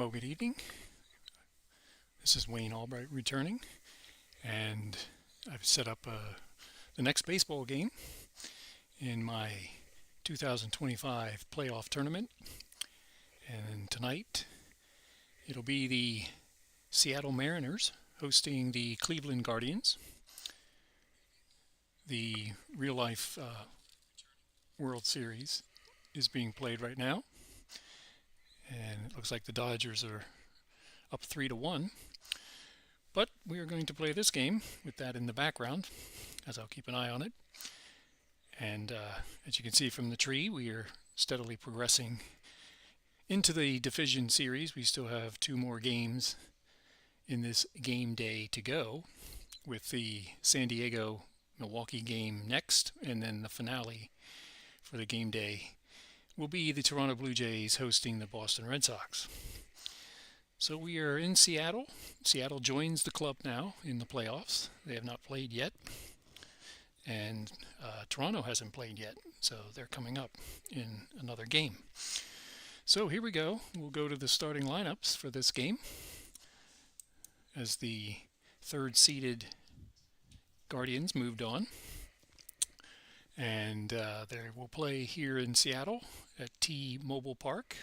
Well, good evening. This is Wayne Albright returning, and I've set up the next baseball game in my 2025 playoff tournament. And tonight it'll be the Seattle Mariners hosting the Cleveland Guardians. The real-life World Series is being played right now, and it looks like the Dodgers are up 3-1. But we are going to play this game with that in the background, as I'll keep an eye on it. And as you can see from the tree, we are steadily progressing into the division series. We still have 2 more games in this game day to go, with the San Diego-Milwaukee game next, and then the finale for the game day will be the Toronto Blue Jays hosting the Boston Red Sox. So we are in Seattle. Seattle joins the club now in the playoffs. They have not played yet, and Toronto hasn't played yet, so they're coming up in another game. So here we go. We'll go to the starting lineups for this game, as the third-seeded Guardians moved on. And they will play here in Seattle at T-Mobile Park.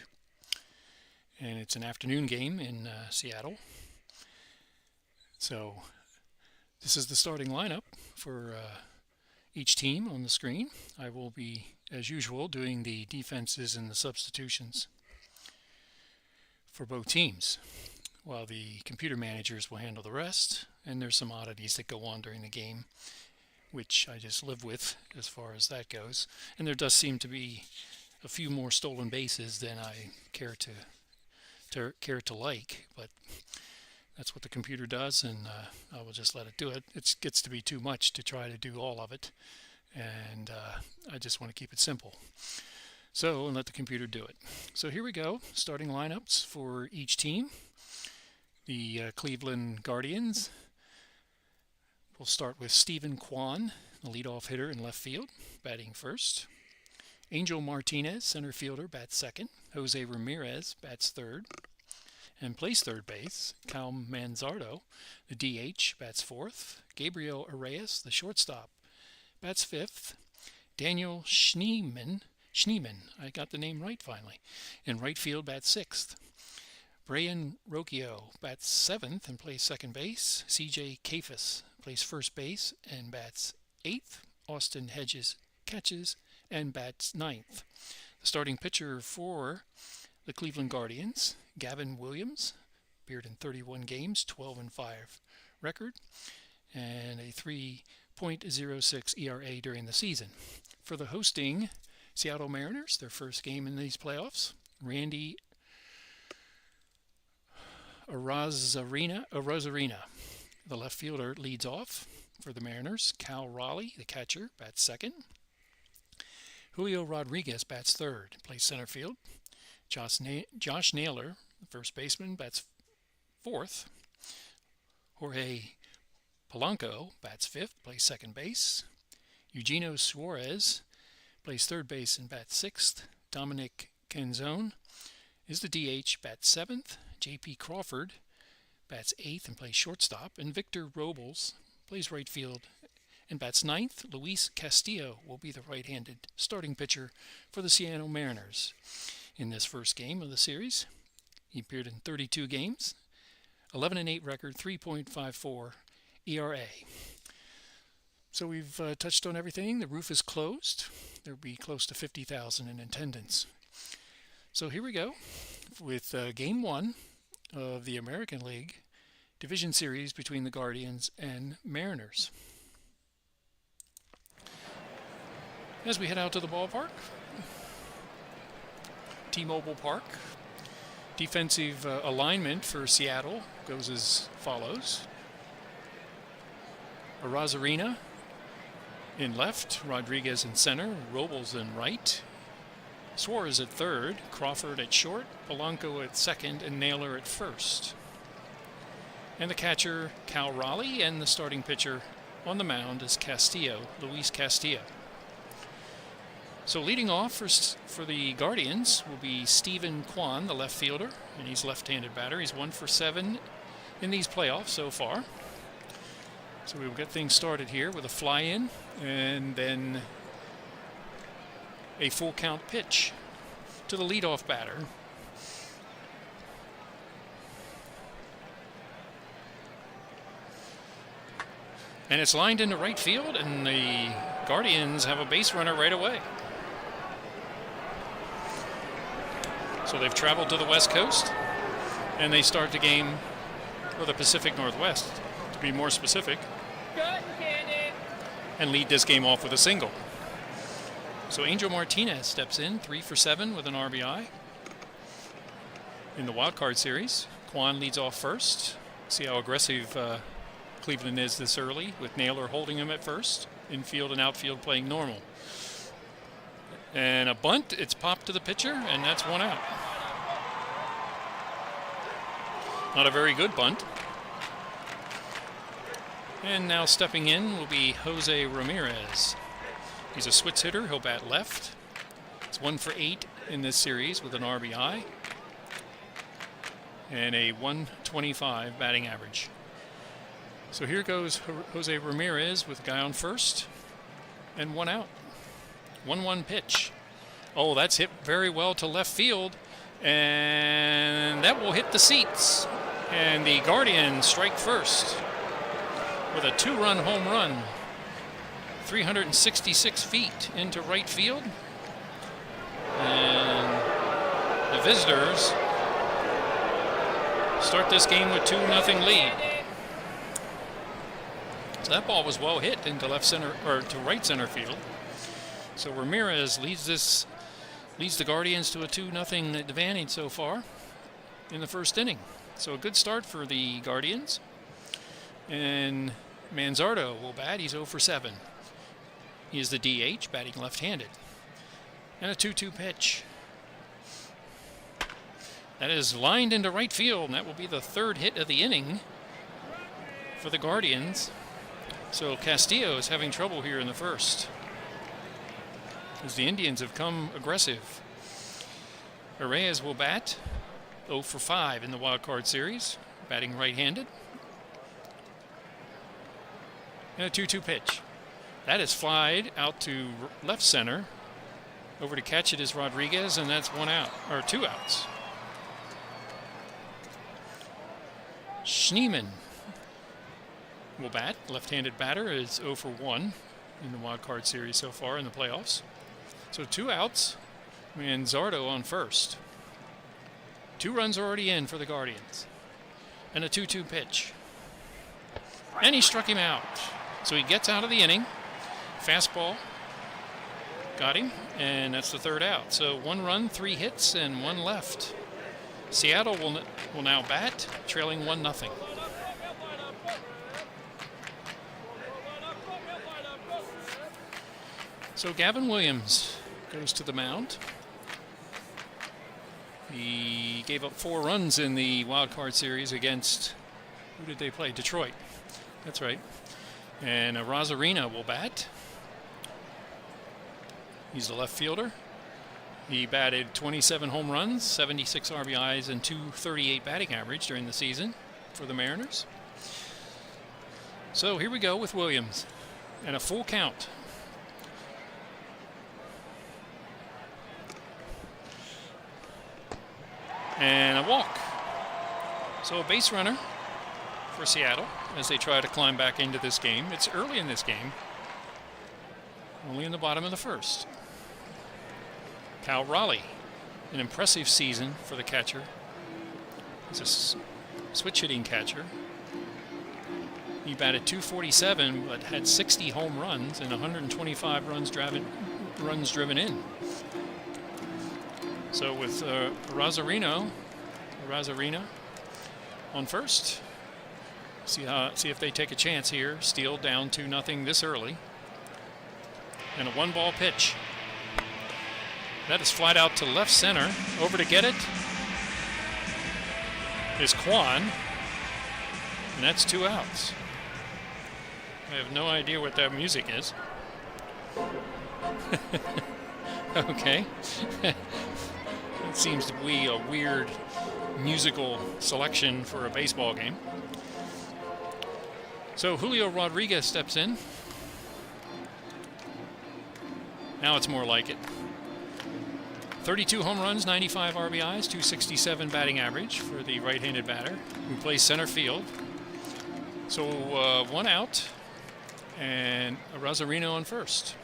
And it's an afternoon game in Seattle. So this is the starting lineup for each team on the screen. I will be, as usual, doing the defenses and the substitutions for both teams, while the computer managers will handle the rest. And there's some oddities that go on during the game, which I just live with as far as that goes. And there does seem to be a few more stolen bases than I care to like, but that's what the computer does, and I will just let it do it. It gets to be too much to try to do all of it, and I just want to keep it simple. So, and let the computer do it. So here we go, starting lineups for each team. The Cleveland Guardians. We'll start with Steven Kwan, the leadoff hitter in left field, batting first. Angel Martinez, center fielder, bats second. Jose Ramirez bats third and plays third base. Cal Manzardo, the DH, bats fourth. Gabriel Arias, the shortstop, bats fifth. Daniel Schneemann, I got the name right finally, in right field, bats sixth. Brian Rocchio bats seventh and plays second base. CJ Kafis plays first base and bats eighth. Austin Hedges catches and bats ninth. The starting pitcher for the Cleveland Guardians, Gavin Williams, appeared in 31 games, 12-5 record, and a 3.06 ERA during the season. For the hosting Seattle Mariners, their first game in these playoffs, Randy Arozarena, the left fielder, leads off for the Mariners. Cal Raleigh, the catcher, bats second. Julio Rodriguez bats third, plays center field. Josh Naylor, the first baseman, bats fourth. Jorge Polanco bats fifth, plays second base. Eugenio Suarez plays third base and bats sixth. Dominic Canzone is the DH, bats seventh. J.P. Crawford bats eighth and plays shortstop. And Victor Robles plays right field and bats ninth. Luis Castillo will be the right-handed starting pitcher for the Seattle Mariners in this first game of the series. He appeared in 32 games, 11-8 record, 3.54 ERA. So we've touched on everything. The roof is closed. There'll be close to 50,000 in attendance. So here we go with Game 1 of the American League Division Series between the Guardians and Mariners. As we head out to the ballpark, T-Mobile Park, defensive alignment for Seattle goes as follows. Arozarena in left, Rodriguez in center, Robles in right, Suarez at third, Crawford at short, Polanco at second, and Naylor at first. And the catcher, Cal Raleigh, and the starting pitcher on the mound is Luis Castillo. So leading off for the Guardians will be Steven Kwan, the left fielder, and he's left-handed batter. He's 1 for 7 in these playoffs so far. So we will get things started here with a fly in and then a full count pitch to the leadoff batter. And it's lined into right field, and the Guardians have a base runner right away. So they've traveled to the West Coast, and they start the game, or the Pacific Northwest, to be more specific, and lead this game off with a single. So Angel Martinez steps in, 3 for 7 with an RBI in the wild card series. Kwan leads off first. See how aggressive Cleveland is this early, with Naylor holding him at first. Infield and outfield playing normal. And a bunt, it's popped to the pitcher, and that's 1 out. Not a very good bunt. And now stepping in will be Jose Ramirez. He's a switch hitter. He'll bat left. It's 1 for 8 in this series with an RBI and a 125 batting average. So here goes Jose Ramirez with a guy on first and 1 out. 1-1 pitch. Oh, that's hit very well to left field, and that will hit the seats. And the Guardians strike first with a 2-run home run, 366 feet into right field. And the visitors start this game with 2-0 lead. So that ball was well hit into left center, or to right center field. So Ramirez leads the Guardians to a 2-0 advantage so far in the first inning. So a good start for the Guardians. And Manzardo will bat. He's 0 for 7. He is the DH, batting left-handed. And a 2-2 pitch. That is lined into right field, and that will be the 3rd hit of the inning for the Guardians. So Castillo is having trouble here in the first, as the Indians have come aggressive. Reyes will bat, 0 for 5 in the wild card series, batting right-handed. And a 2-2 pitch. That is flied out to left center. Over to catch it is Rodriguez, and that's 1 out, or 2 outs. Schneemann will bat. Left-handed batter is 0 for 1 in the wild card series so far in the playoffs. So 2 outs. Manzardo on first. 2 runs already in for the Guardians. And a 2-2 pitch. And he struck him out. So he gets out of the inning. Fastball. Got him. And that's the 3rd out. So 1 run, 3 hits, and 1 left. Seattle will now bat, trailing 1-0. So Gavin Williams goes to the mound. He gave up 4 runs in the wild card series against, who did they play? Detroit. That's right. And Rosarina will bat. He's the left fielder. He batted 27 home runs, 76 RBIs, and 238 batting average during the season for the Mariners. So here we go with Williams, and a full count. And a walk. So a base runner for Seattle as they try to climb back into this game. It's early in this game, only in the bottom of the first. Cal Raleigh, an impressive season for the catcher. He's a switch hitting catcher. He batted .247 but had 60 home runs and 125 runs driven in. So with Rosarina on first, see if they take a chance here. Steele down 2-0 this early, and a 1-ball pitch. That is flied out to left center. Over to get it is Kwan, and that's 2 outs. I have no idea what that music is. Okay. It seems to be a weird musical selection for a baseball game. So Julio Rodriguez steps in. Now it's more like it. 32 home runs, 95 RBIs, 267 batting average for the right-handed batter who plays center field. So one out and a Rosarino on first.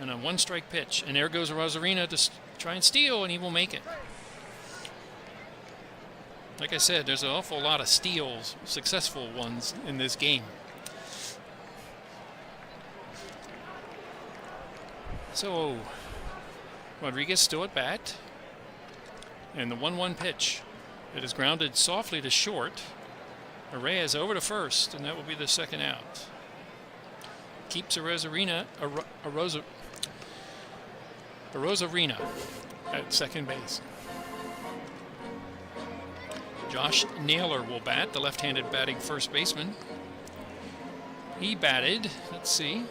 And a one-strike pitch. And there goes a Rosarino to try and steal, and he will make it. Like I said, there's an awful lot of steals, successful ones, in this game. So Rodriguez still at bat. And the 1-1 pitch. It is grounded softly to short. Reyes over to first, and that will be the second out. Keeps a Rosarino at second base. Josh Naylor will bat, the left-handed batting first baseman. He batted, let's see,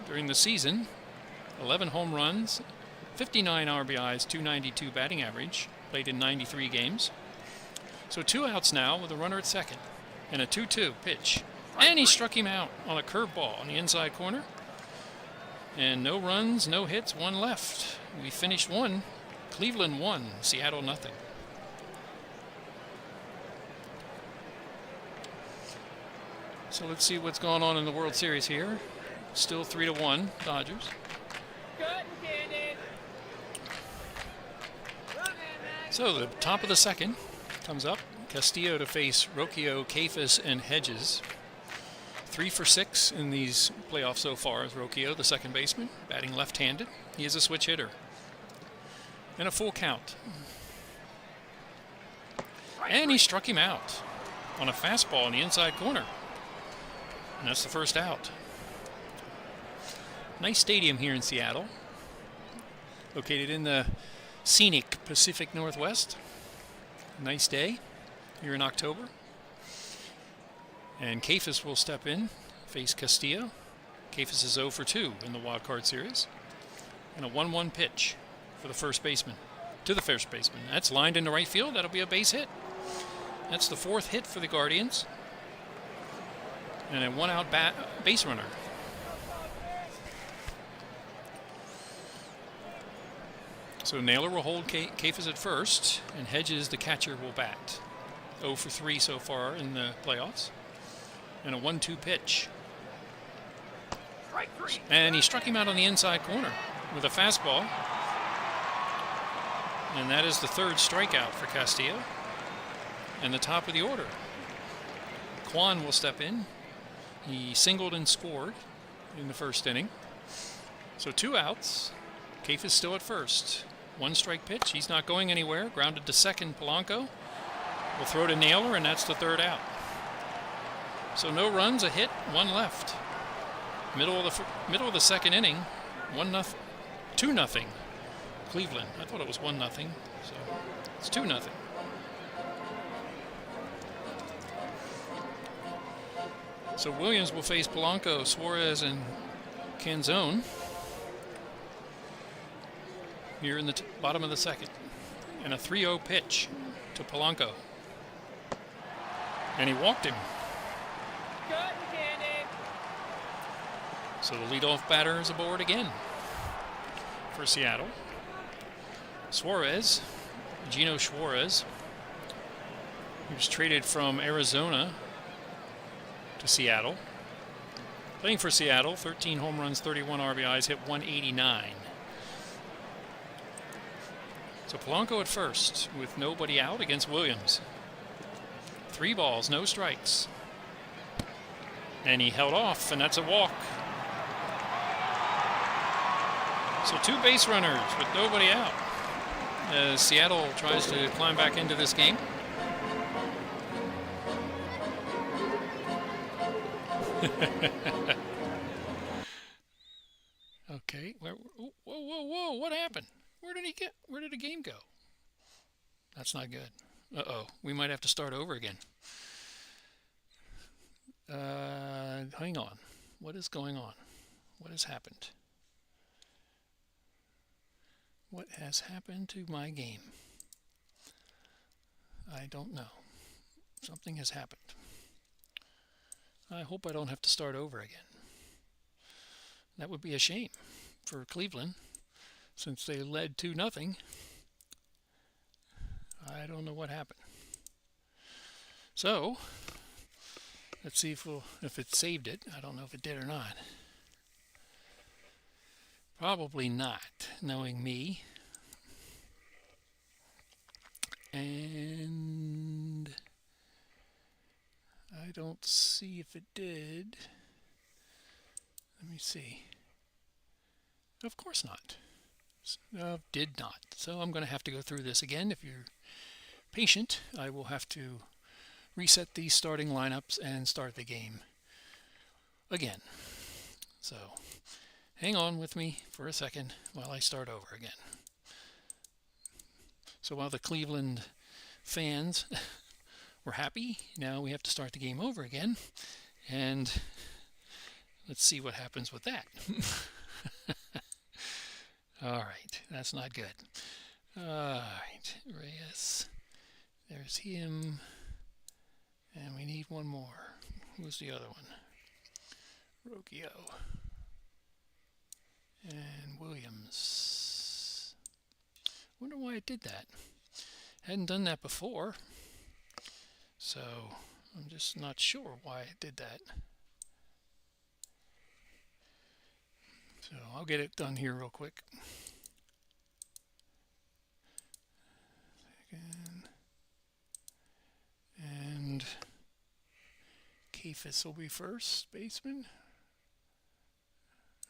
during the season, 11 home runs, 59 RBIs, 292 batting average, played in 93 games. So 2 outs now with a runner at second, and a 2-2 pitch. And he struck him out on a curveball on the inside corner. And no runs, no hits, 1 left. We finished 1. Cleveland 1, Seattle nothing. So let's see what's going on in the World Series here. Still 3-1, Dodgers. So the top of the second comes up. Castillo to face Rocchio, Kefis, and Hedges. 3 for 6 in these playoffs so far as Rocchio, the second baseman, batting left-handed. He is a switch hitter. And a full count. And he struck him out on a fastball in the inside corner. And that's the first out. Nice stadium here in Seattle. Located in the scenic Pacific Northwest. Nice day here in October. And Kefis will step in, face Castillo. Kefis is 0 for 2 in the wild card series. And a 1-1 pitch for the first baseman, to the first baseman. That's lined into right field. That'll be a base hit. That's the 4th hit for the Guardians. And a 1-out base runner. So Naylor will hold Kefis at first, and Hedges, the catcher, will bat. 0 for 3 so far in the playoffs. And a 1-2 pitch. And he struck him out on the inside corner with a fastball. And that is the 3rd strikeout for Castillo. And the top of the order. Kwan will step in. He singled and scored in the first inning. So 2 outs. Kefis still at first. 1-strike pitch. He's not going anywhere. Grounded to second. Polanco will throw to Naylor, and that's the 3rd out. So no runs, a hit, 1 left. Middle of the second inning, 2-0. Cleveland. I thought it was 1-0, so it's 2-0. So Williams will face Polanco, Suarez, and Canzone here in the bottom of the second. And a 3-0 pitch to Polanco. And he walked him. So the leadoff batter is aboard again for Seattle. Suarez, Gino Suarez. He was traded from Arizona to Seattle. Playing for Seattle, 13 home runs, 31 RBIs, hit 189. So Polanco at first with nobody out against Williams. 3 balls, no strikes. And he held off, and that's a walk. So 2 base runners with nobody out as Seattle tries to climb back into this game. Okay, whoa, what happened? Where did the game go? That's not good. Uh-oh, we might have to start over again. Hang on. What is going on? What has happened? What has happened to my game? I don't know. Something has happened. I hope I don't have to start over again. That would be a shame for Cleveland, since they led 2-0. I don't know what happened. So let's see if it saved it. I don't know if it did or not. Probably not, knowing me. And I don't see if it did. Let me see. Of course not. Did not. So I'm going to have to go through this again. If you're patient, I will have to reset these starting lineups and start the game again. So hang on with me for a second while I start over again. So while the Cleveland fans were happy, now we have to start the game over again, and let's see what happens with that. All right, that's not good. All right, Reyes, there's him, and we need one more. Who's the other one? Rocchio and Williams. Wonder why it did that. Hadn't done that before, so I'm just not sure why it did that. So I'll get it done here real quick. And Kafis will be first baseman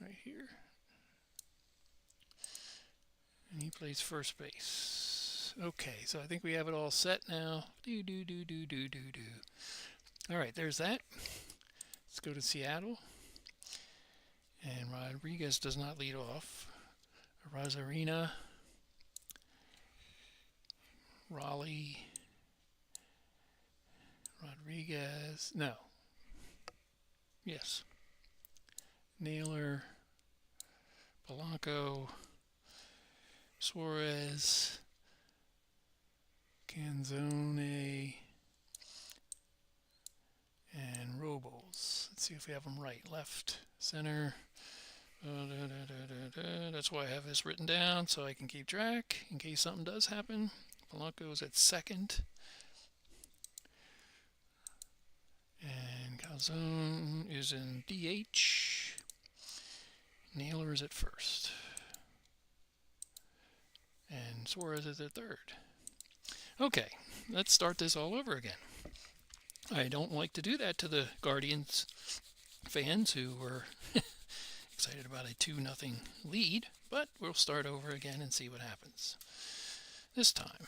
right here. And he plays first base. Okay, so I think we have it all set now. All right, there's that. Let's go to Seattle. And Rodriguez does not lead off. Rosarina, Raleigh, Rodriguez, no. Yes. Naylor, Polanco, Suarez, Canzone, and Robles. Let's see if we have them right. Left, center. That's why I have this written down, so I can keep track in case something does happen. Polanco's at second. And Calzone is in DH. Naylor is at first. And Suarez is at third. Okay, let's start this all over again. I don't like to do that to the Guardians fans who were excited about a 2-0 lead, but we'll start over again and see what happens. This time,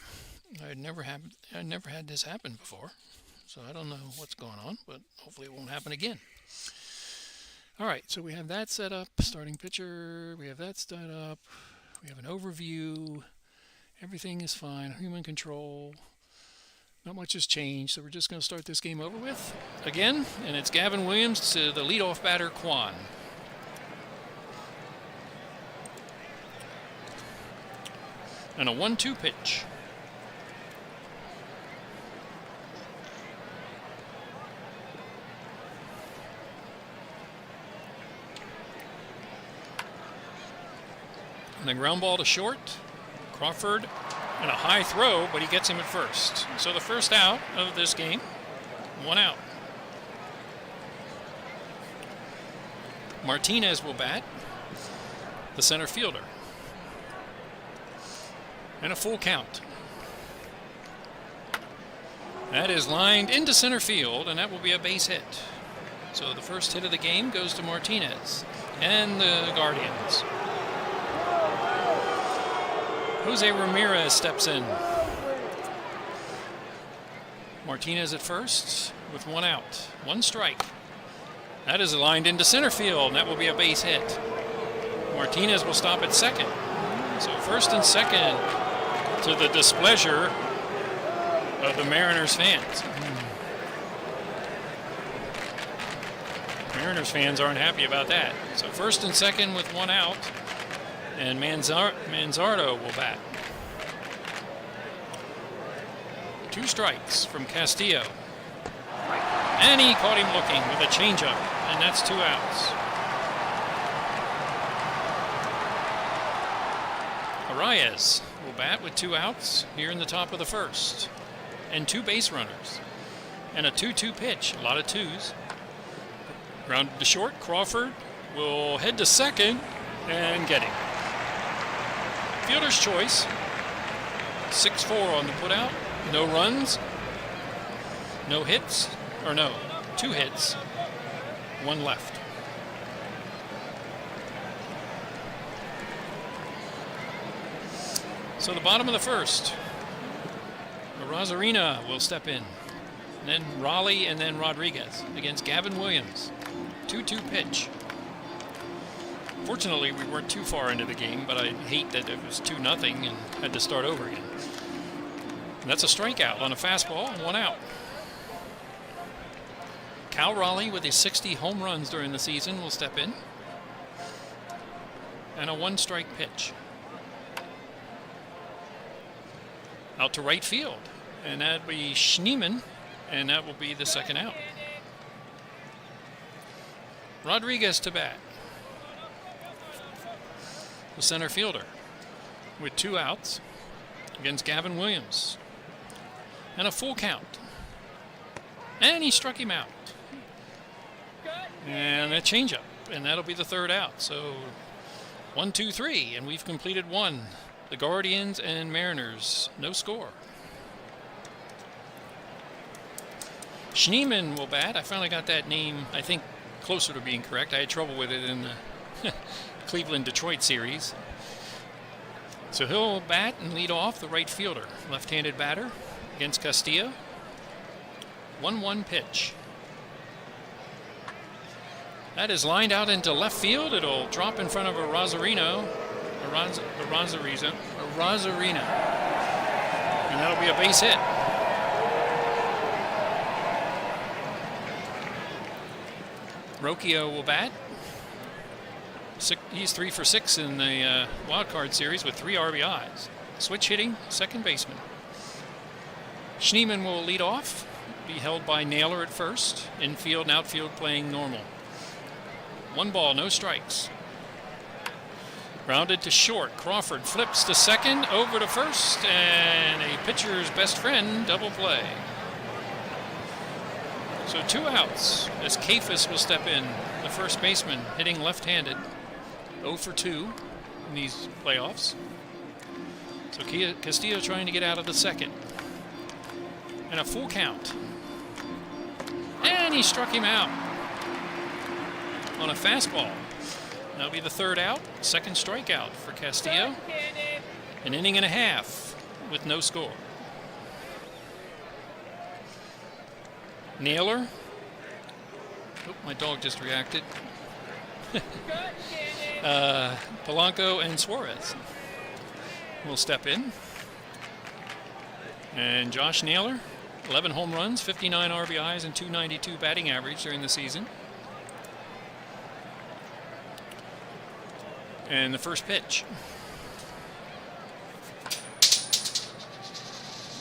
I'd never had this happen before, so I don't know what's going on, but hopefully it won't happen again. All right, so we have that set up, starting pitcher, we have that set up, we have an overview, everything is fine, human control, not much has changed, so we're just going to start this game over with again, and it's Gavin Williams to the leadoff batter, Kwan. And a 1-2 pitch. And a ground ball to short. Crawford and a high throw, but he gets him at first. So the first out of this game, 1 out. Martinez will bat, the center fielder. And a full count. That is lined into center field, and that will be a base hit. So the first hit of the game goes to Martinez and the Guardians. Jose Ramirez steps in. Martinez at first with 1 out, 1 strike. That is lined into center field, and that will be a base hit. Martinez will stop at second. So first and second, to the displeasure of the Mariners fans. Mariners fans aren't happy about that. So first and second with 1 out, and Manzardo will bat. 2 strikes from Castillo. And he caught him looking with a changeup, and that's 2 outs. Arias will bat with 2 outs here in the top of the first. And 2 base runners. And a 2-2 pitch, a lot of 2s. Grounded to short, Crawford will head to second and get him. Fielder's choice. 6-4 on the putout. No runs. No hits. Or no, 2 hits. 1 left. So the bottom of the first. Rosarina will step in. And then Raleigh and then Rodriguez against Gavin Williams. 2-2 pitch. Fortunately, we weren't too far into the game, but I hate that it was 2-0 and had to start over again. And that's a strikeout on a fastball and 1 out. Cal Raleigh with his 60 home runs during the season will step in. And a 1-strike pitch. Out to right field. And that'll be Schneemann, and that will be the 2nd out. Rodriguez to bat. The center fielder with 2 outs against Gavin Williams. And a full count. And he struck him out. And a changeup, and that'll be the 3rd out. So 1, 2, 3, and we've completed 1. The Guardians and Mariners, no score. Schneemann will bat. I finally got that name, I think, closer to being correct. I had trouble with it in the Cleveland-Detroit series. So he'll bat and lead off the right fielder. Left-handed batter against Castillo. 1-1 pitch. That is lined out into left field. It'll drop in front of a Rosarina. And that'll be a base hit. Rocchio will bat. He's 3 for 6 in the wild card series with 3 RBIs. Switch hitting, second baseman. Schneemann will lead off, be held by Naylor at first. Infield and outfield playing normal. 1 ball, no strikes. Grounded to short. Crawford flips to second, over to first, and a pitcher's best friend, double play. So 2 outs as Kafis will step in, the first baseman, hitting left-handed. 0 for 2 in these playoffs. So Castillo trying to get out of the second. And a full count. And he struck him out on a fastball. That'll be the 3rd out, 2nd strikeout for Castillo. An inning and a half with no score. Naylor. Oh, my dog just reacted. Polanco and Suarez will step in. And Josh Naylor, 11 home runs, 59 RBIs, and .292 batting average during the season. And the first pitch.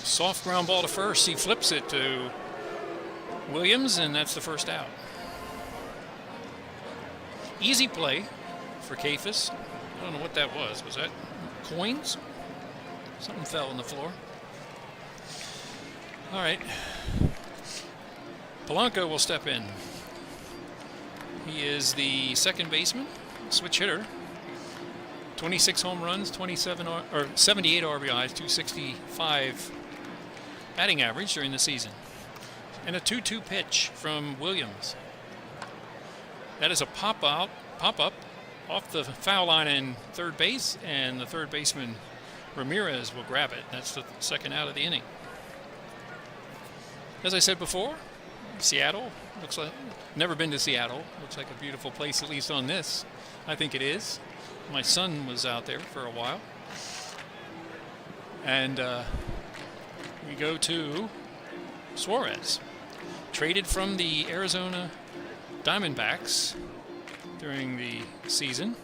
Soft ground ball to first. He flips it to Williams, and that's the 1st out. Easy play for Kafis. I don't know what that was. Was that coins? Something fell on the floor. All right. Polanco will step in. He is the second baseman, switch hitter. 26 home runs, 78 RBIs, 265 batting average during the season. And a 2-2 pitch from Williams. That is a pop-up off the foul line in third base, and the third baseman Ramirez will grab it. That's the 2nd out of the inning. As I said before, Seattle looks like, never been to Seattle. Looks like a beautiful place, at least on this. I think it is. My son was out there for a while. And we go to Suarez. Traded from the Arizona Diamondbacks during the season.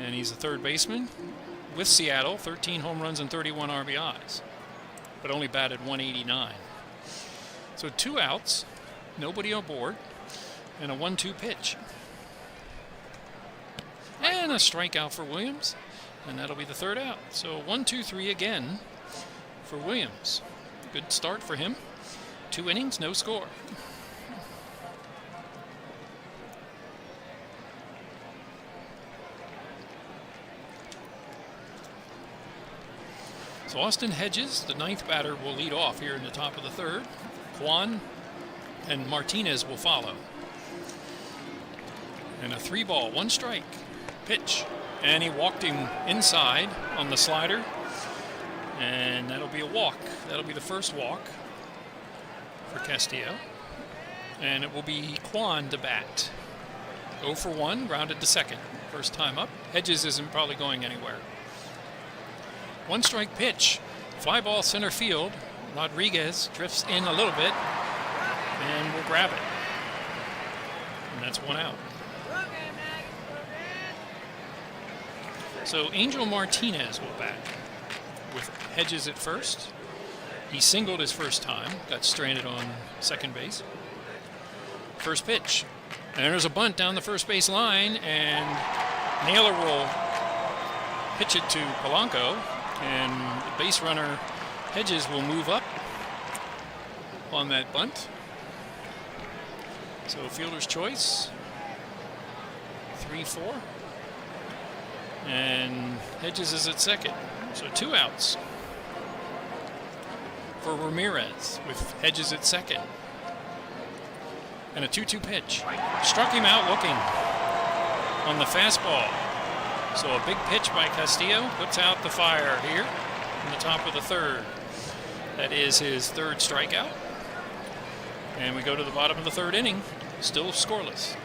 And he's a third baseman with Seattle, 13 home runs and 31 RBIs. but only batted 189. So 2 outs, nobody on board, and a 1-2 pitch. And a strikeout for Williams, and that'll be the 3rd out. So 1-2-3 again for Williams. Good start for him. 2 innings, no score. So Austin Hedges, the 9th batter, will lead off here in the top of the 3rd. Juan and Martinez will follow. And a 3-ball, 1 strike pitch. And he walked him inside on the slider. And that'll be a walk. That'll be the first walk for Castillo. And it will be Juan to bat. 0 for 1, grounded to second. First time up. Hedges isn't probably going anywhere. 1 strike pitch. Fly ball center field. Rodriguez drifts in a little bit and will grab it. And that's 1 out. So Angel Martinez will bat with Hedges at first. He singled his first time, got stranded on second base. First pitch. And there's a bunt down the first base line, and Naylor will pitch it to Polanco, and the base runner Hedges will move up on that bunt. So fielder's choice, 3-4. And Hedges is at second. So 2 outs for Ramirez with Hedges at second. And a 2-2 pitch. Struck him out looking on the fastball. So a big pitch by Castillo puts out the fire here in the top of the 3rd. That is his 3rd strikeout. And we go to the bottom of the 3rd inning, still scoreless.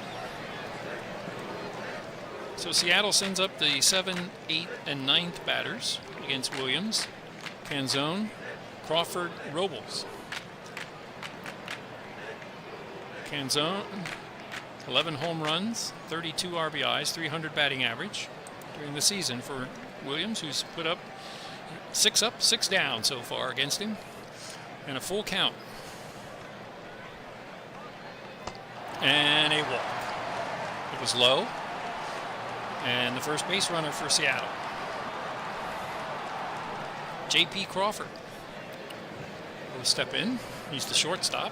So Seattle sends up the 7, 8, and 9th batters against Williams, Canzone, Crawford, Robles. Canzone, 11 home runs, 32 RBIs, 300 batting average during the season for Williams, who's put up 6 up, 6 down so far against him, and a full count. And a walk. It was low. And the first base runner for Seattle, J.P. Crawford, will step in. He's the shortstop.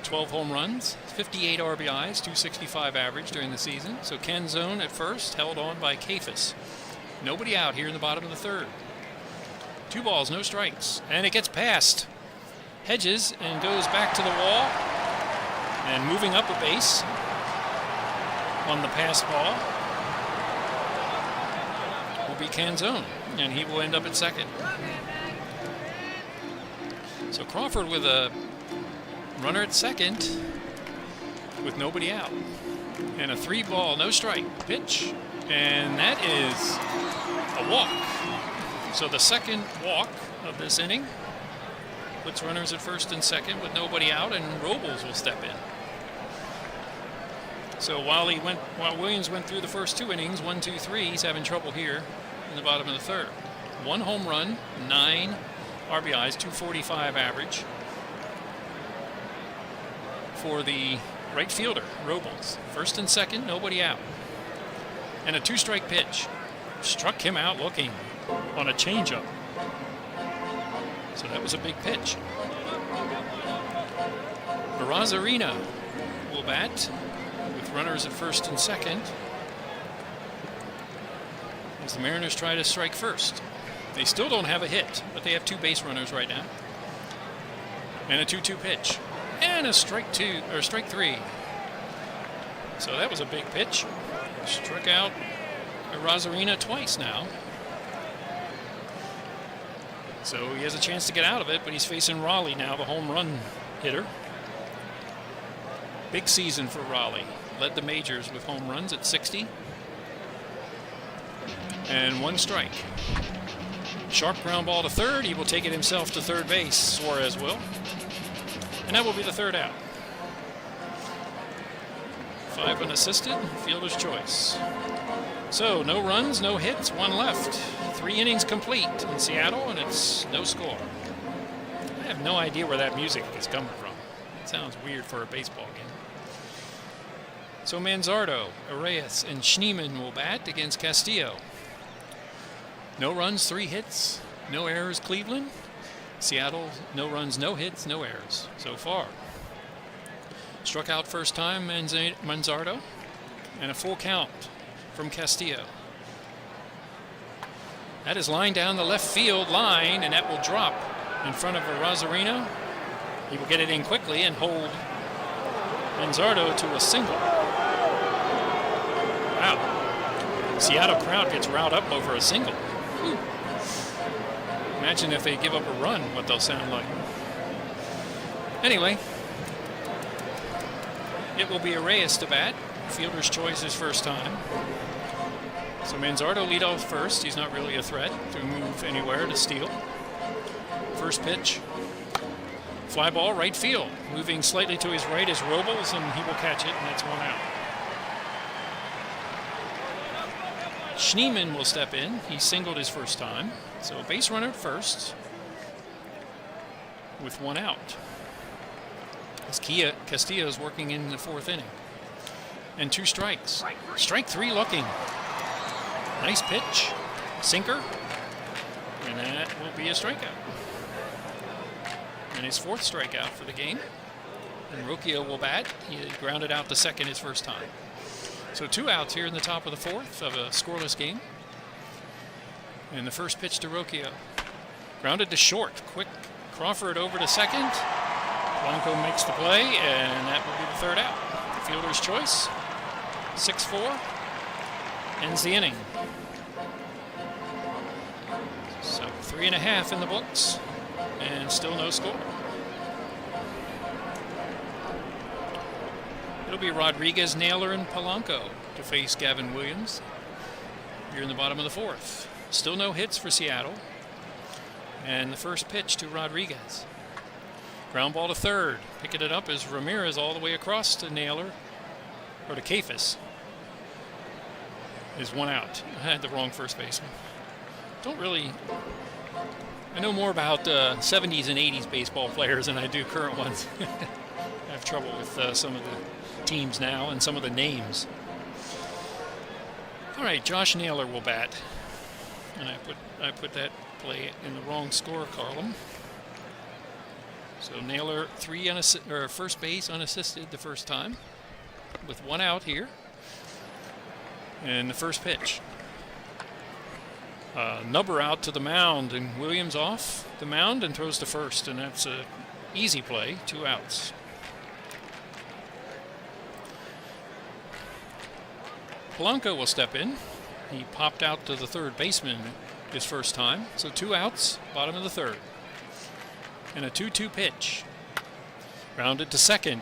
12 home runs, 58 RBIs, 265 average during the season. So Canzone at first, held on by Kafis. Nobody out here in the bottom of the 3rd. 2 balls, no strikes. And it gets past Hedges and goes back to the wall. And moving up a base on the pass ball will be Canzone, and he will end up at second. So Crawford with a runner at second with nobody out. And a 3-ball, no strike pitch, and that is a walk. So the second walk of this inning puts runners at first and second with nobody out, and Robles will step in. So while Williams went through the first 2 innings, 1, 2, 3, he's having trouble here in the bottom of the 3rd. 1 home run, 9 RBIs, 245 average for the right fielder, Robles. First and second, nobody out. And a 2-strike pitch. Struck him out looking on a changeup. So that was a big pitch. Rosarina will bat with runners at first and second as the Mariners try to strike first. They still don't have a hit, but they have 2 base runners right now. And a 2-2 pitch. And a strike 3. So that was a big pitch. Struck out Rosarina twice now. So he has a chance to get out of it, but he's facing Raleigh now, the home run hitter. Big season for Raleigh. Led the majors with home runs at 60. And 1 strike. Sharp ground ball to third. He will take it himself to third base. Suarez will. And that will be the 3rd out. 5 unassisted. Fielder's choice. So no runs, no hits, one left. 3 innings complete in Seattle, and it's no score. I have no idea where that music is coming from. It sounds weird for a baseball game. So Manzardo, Arias, and Schneemann will bat against Castillo. No runs, 3 hits, no errors, Cleveland. Seattle, no runs, no hits, no errors so far. Struck out first time, Manzardo, and a full count from Castillo. That is lined down the left field line, and that will drop in front of Rosarino. He will get it in quickly and hold Manzardo to a single. Wow. Seattle crowd gets riled up over a single. Whew. Imagine if they give up a run, what they'll sound like. Anyway, it will be Arias to bat. Fielder's choice his first time. So Manzardo lead off first. He's not really a threat to move anywhere to steal. First pitch. Fly ball, right field. Moving slightly to his right is Robles, and he will catch it, and that's 1 out. Schneemann will step in. He singled his first time. So base runner at first with 1 out. As Castillo is working in the 4th inning. And 2 strikes. Strike 3 looking. Nice pitch. Sinker. And that will be a strikeout. And his 4th strikeout for the game. And Rocchio will bat. He grounded out to second his first time. So 2 outs here in the top of the 4th of a scoreless game. And the first pitch to Rocchio. Grounded to short. Quick Crawford over to second. Blanco makes the play, and that will be the 3rd out. The fielder's choice. 6-4. Ends the inning. So 3.5 in the books, and still no score. It'll be Rodriguez, Naylor, and Polanco to face Gavin Williams here in the bottom of the 4th. Still no hits for Seattle. And the first pitch to Rodriguez. Ground ball to third. Picking it up is Ramirez all the way across to Naylor, or to Kafis. Is 1 out. I had the wrong first baseman. I know more about 70s and 80s baseball players than I do current ones. I have trouble with some of the teams now and some of the names. All right, Josh Naylor will bat. And I put that play in the wrong score column. So Naylor first base unassisted the first time with 1 out here. And the first pitch. Nubber out to the mound, and Williams off the mound and throws to first, and that's an easy play, 2 outs. Polanco will step in. He popped out to the third baseman his first time, so 2 outs, bottom of the 3rd. And a 2-2 pitch. Grounded to second.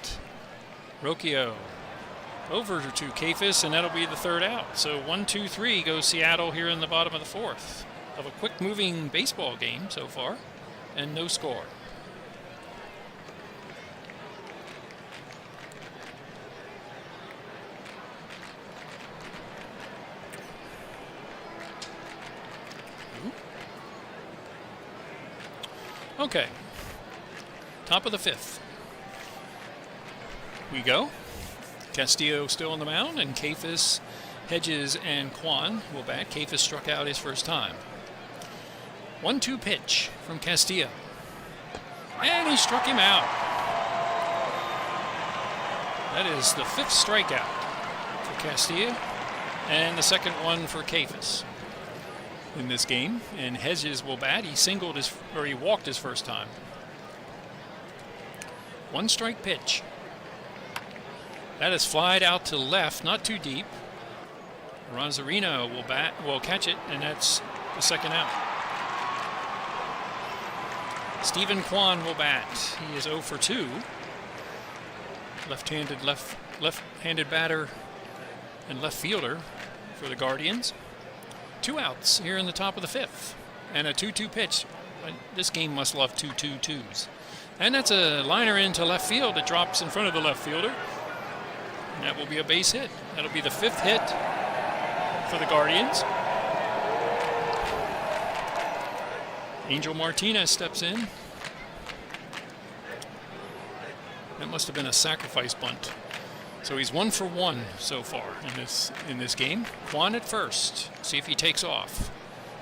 Rocchio over to Kafis, and that'll be the 3rd out. So 1-2-3 goes Seattle here in the bottom of the 4th of a quick-moving baseball game so far, and no score. Okay. Top of the 5th. We go. Castillo still on the mound, and Kafis, Hedges, and Kwan will bat. Kafis struck out his first time. 1-2 pitch from Castillo. And he struck him out. That is the 5th strikeout for Castillo, and the 2nd one for Kafis in this game. And Hedges will bat. He walked his first time. 1 strike pitch. That is flied out to left, not too deep. Rosarino will catch it, and that's the 2nd out. Stephen Kwan will bat. He is 0 for 2. Left-handed batter and left fielder for the Guardians. 2 outs here in the top of the 5th, and a 2-2 pitch. This game must love 2-2-2s. And that's a liner into left field. It drops in front of the left fielder. And that will be a base hit. That'll be the 5th hit for the Guardians. Angel Martinez steps in. That must have been a sacrifice bunt. So he's 1 for 1 so far in this game. Juan at first. See if he takes off.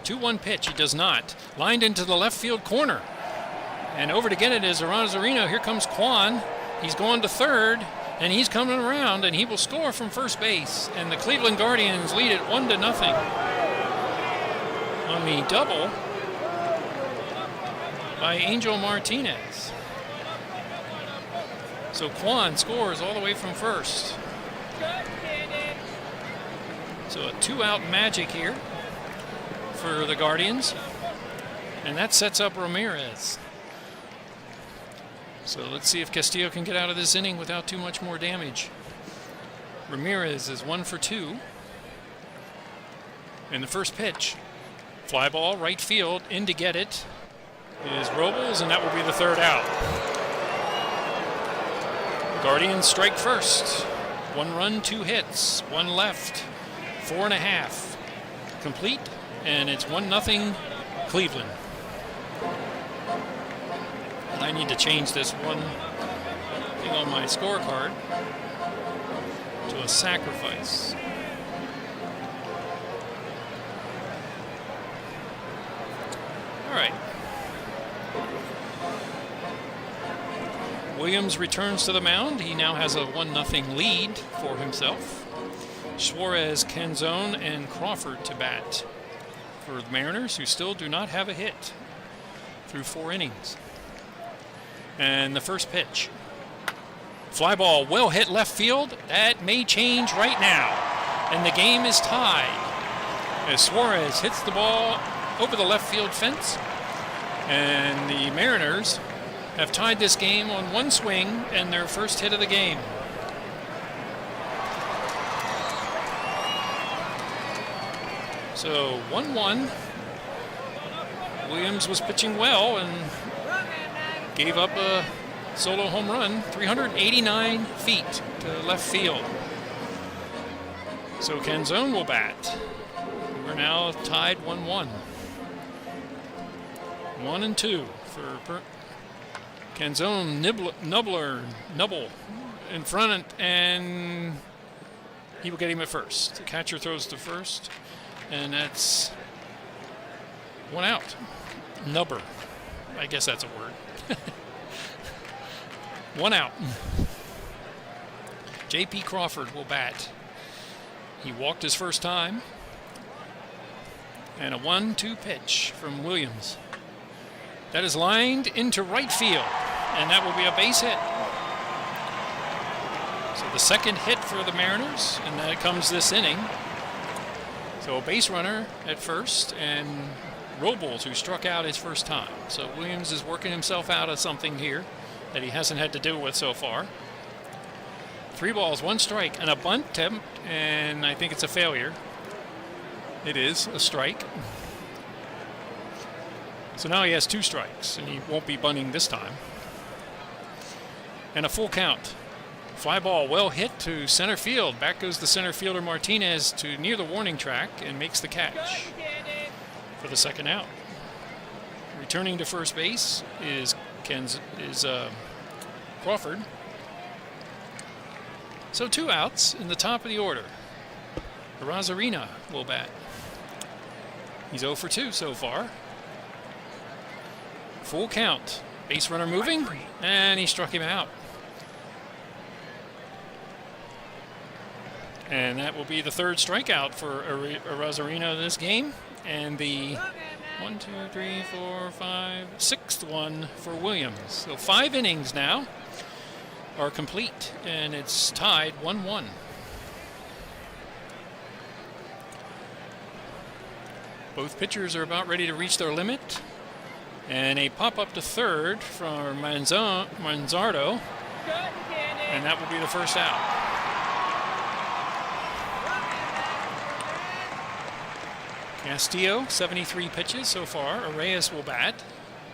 2-1 pitch. He does not. Lined into the left field corner. And over to get it is Arozarena. Here comes Quan. He's going to third, and he's coming around, and he will score from first base. And the Cleveland Guardians lead it 1-0 on the double by Angel Martinez. So Quan scores all the way from first. So a 2-out magic here for the Guardians. And that sets up Ramirez. So let's see if Castillo can get out of this inning without too much more damage. Ramirez is 1 for 2. And the first pitch, fly ball, right field, in to get it is Robles, and that will be the third out. Guardians strike first. 1 run, 2 hits, 1 left, 4.5 complete, and it's 1-0 Cleveland. And I need to change this one thing on my scorecard to a sacrifice. All right. Williams returns to the mound. He now has a 1-0 lead for himself. Suarez, Canzone, and Crawford to bat for the Mariners, who still do not have a hit through 4 innings. And the first pitch. Fly ball, well hit left field. That may change right now. And the game is tied as Suarez hits the ball over the left field fence. And the Mariners have tied this game on 1 swing and their first hit of the game. So 1-1. Williams was pitching well and gave up a solo home run, 389 feet to left field. So Canzone will bat. We're now tied 1-1. 1-2 for Canzone. Nubble in front, and he will get him at first. The catcher throws to first, and that's 1 out. Nubber. I guess that's a word. 1 out. J.P. Crawford will bat. He walked his first time. And a 1-2 pitch from Williams. That is lined into right field, and that will be a base hit. So the second hit for the Mariners, and that comes this inning. So a base runner at first, and Robles, who struck out his first time. So Williams is working himself out of something here that he hasn't had to deal with so far. 3 balls, 1 strike, and a bunt attempt, and I think it's a failure. It is a strike. So now he has 2 strikes, and he won't be bunting this time. And a full count. Fly ball well hit to center field. Back goes the center fielder Martinez to near the warning track and makes the catch for the second out. Returning to first base is Crawford. So 2 outs in the top of the order. Arozarena will bat. He's 0 for 2 so far. Full count. Base runner moving, and he struck him out. And that will be the 3rd strikeout for Arozarena in this game. And the 1, 2, 3, 4, 5, 6th one for Williams. So 5 innings now are complete, and it's tied 1-1. Both pitchers are about ready to reach their limit. And a pop-up to third from Manzardo, and that will be the first out. Castillo, 73 pitches so far. Reyes will bat,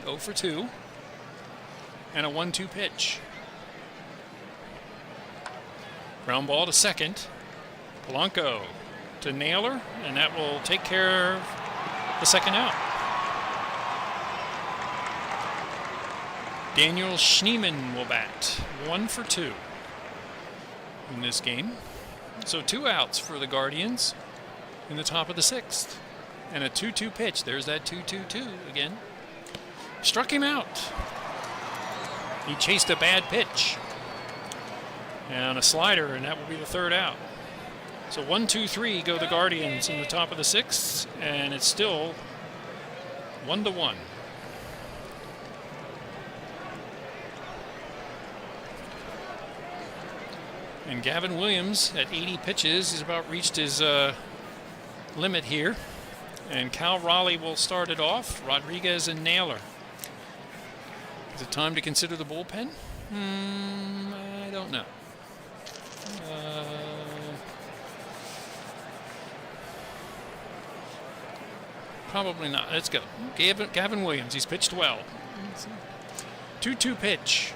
0 for 2, and a 1-2 pitch. Ground ball to second. Polanco to Naylor, and that will take care of the second out. Daniel Schneemann will bat, 1 for 2 in this game. So 2 outs for the Guardians in the top of the 6th. And a 2-2 pitch. There's that 2-2-2 again. Struck him out. He chased a bad pitch. And a slider, and that will be the 3rd out. So 1-2-3 go the Guardians in the top of the 6th, and it's still 1-1. And Gavin Williams at 80 pitches has about reached his limit here. And Cal Raleigh will start it off. Rodriguez and Naylor. Is it time to consider the bullpen? I don't know. Probably not. Let's go. Gavin Williams. He's pitched well. 2-2 pitch.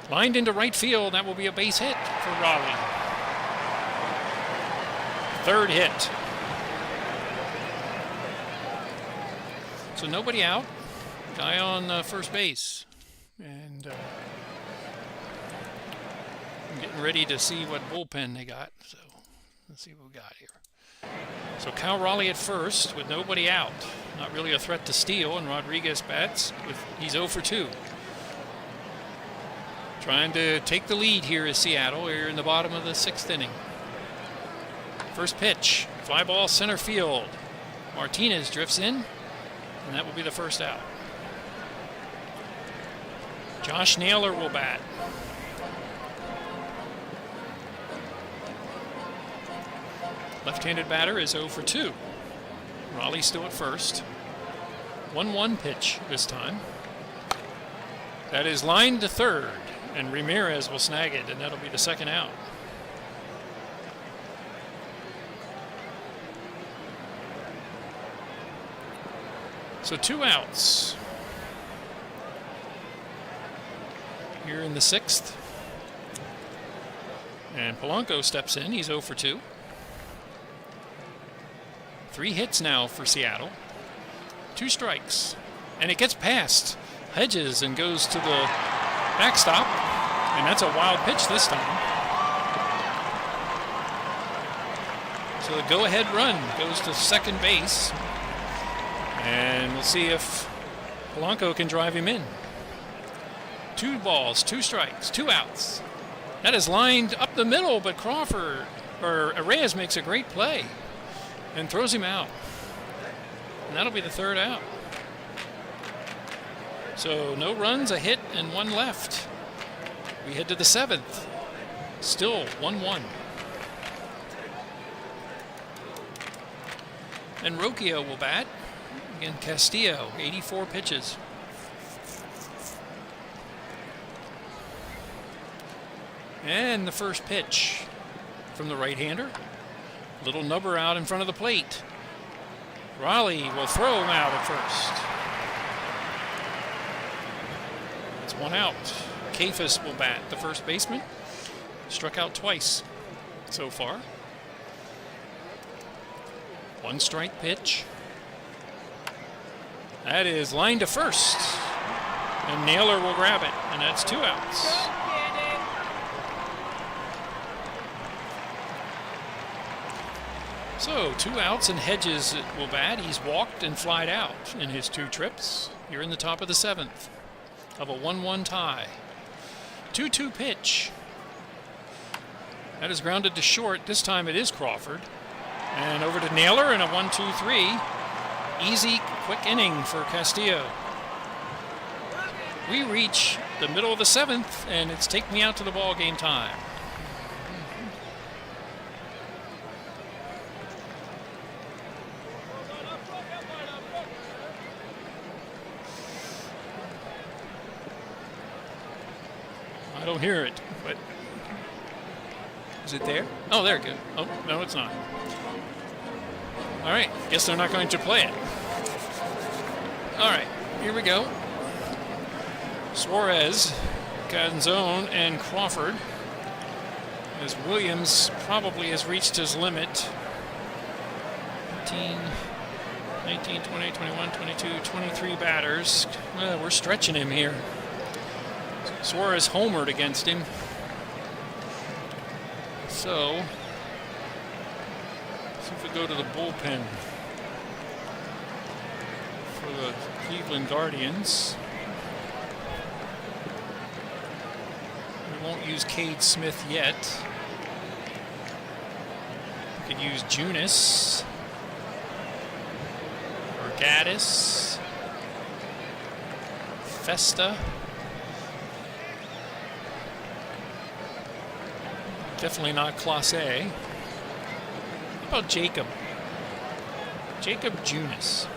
Lined into right field. That will be a base hit for Raleigh. 3rd hit. So nobody out. Guy on first base. And I'm getting ready to see what bullpen they got. So let's see what we got here. So Cal Raleigh at first with nobody out. Not really a threat to steal, and Rodriguez bats. He's 0 for 2. Trying to take the lead here is Seattle. We're in the bottom of the 6th inning. First pitch, fly ball center field. Martinez drifts in, and that will be the 1st out. Josh Naylor will bat. Left-handed batter is 0 for 2. Raleigh still at first. 1-1 pitch this time. That is lined to 3rd, and Ramirez will snag it, and that'll be the 2nd out. So 2 outs here in the 6th. And Polanco steps in. He's 0 for 2. 3 hits now for Seattle. 2 strikes. And it gets past Hedges and goes to the backstop. And that's a wild pitch this time. So the go-ahead run goes to second base. And we'll see if Polanco can drive him in. 2 balls, 2 strikes, 2 outs. That is lined up the middle, but Reyes makes a great play and throws him out. And that'll be the 3rd out. So no runs, a hit, and 1 left. We head to the 7th. Still 1-1. And Rocchio will bat. Again, Castillo, 84 pitches. And the first pitch from the right-hander. Little nubber out in front of the plate. Raleigh will throw him out at first. It's 1 out. Kafis will bat, the first baseman. Struck out twice so far. 1 strike pitch. That is lined to first. And Naylor will grab it, and that's 2 outs. So 2 outs, and Hedges will bat. He's walked and flied out in his 2 trips. You're in the top of the 7th of a 1-1 tie. 2-2 pitch. That is grounded to short. This time it is Crawford. And over to Naylor in a 1-2-3. Easy, quick inning for Castillo. We reach the middle of the 7th, and it's take me out to the ball game time. I don't hear it, but is it there? Oh, there, good. Oh, no, it's not. All right, guess they're not going to play it. All right, here we go. Suarez, Canzone, and Crawford as Williams probably has reached his limit. 18, 19, 20, 21, 22, 23 batters. Well, we're stretching him here. Suarez homered against him. So, see if we go to the bullpen for the Cleveland Guardians. We won't use Cade Smith yet. We could use Junis or Gaddis, Festa. Definitely not Class A. How about Jacob? Jacob Junis.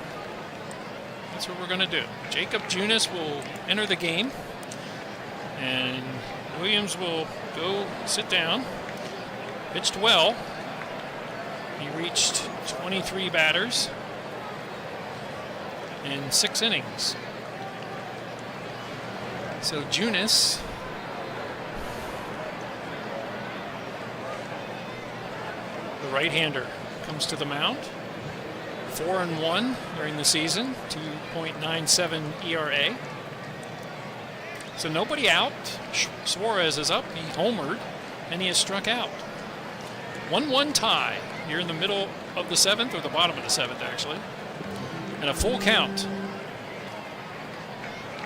That's what we're going to do. Jacob Junis will enter the game, and Williams will go sit down. Pitched well. He reached 23 batters in 6 innings. So Junis, the right-hander, comes to the mound. 4-1 during the season, 2.97 ERA. So nobody out. Suarez is up. He homered, and he has struck out. 1-1 tie here in the middle of the 7th, or the bottom of the 7th, actually. And a full count.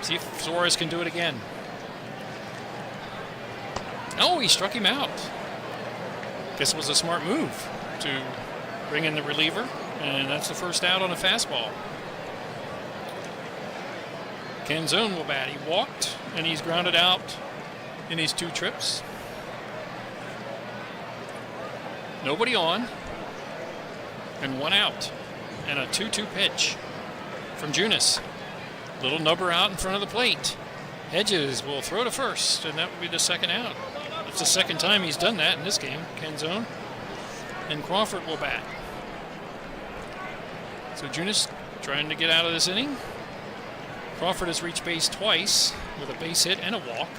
See if Suarez can do it again. No, he struck him out. Guess it was a smart move to bring in the reliever, and that's the first out on a fastball. Canzone will bat. He walked, and he's grounded out in his 2 trips. Nobody on, and 1 out, and a 2-2 pitch from Junis. Little nubber out in front of the plate. Hedges will throw to first, and that will be the 2nd out. It's the 2nd time he's done that in this game, Canzone. And Crawford will bat. So Junis trying to get out of this inning. Crawford has reached base twice with a base hit and a walk.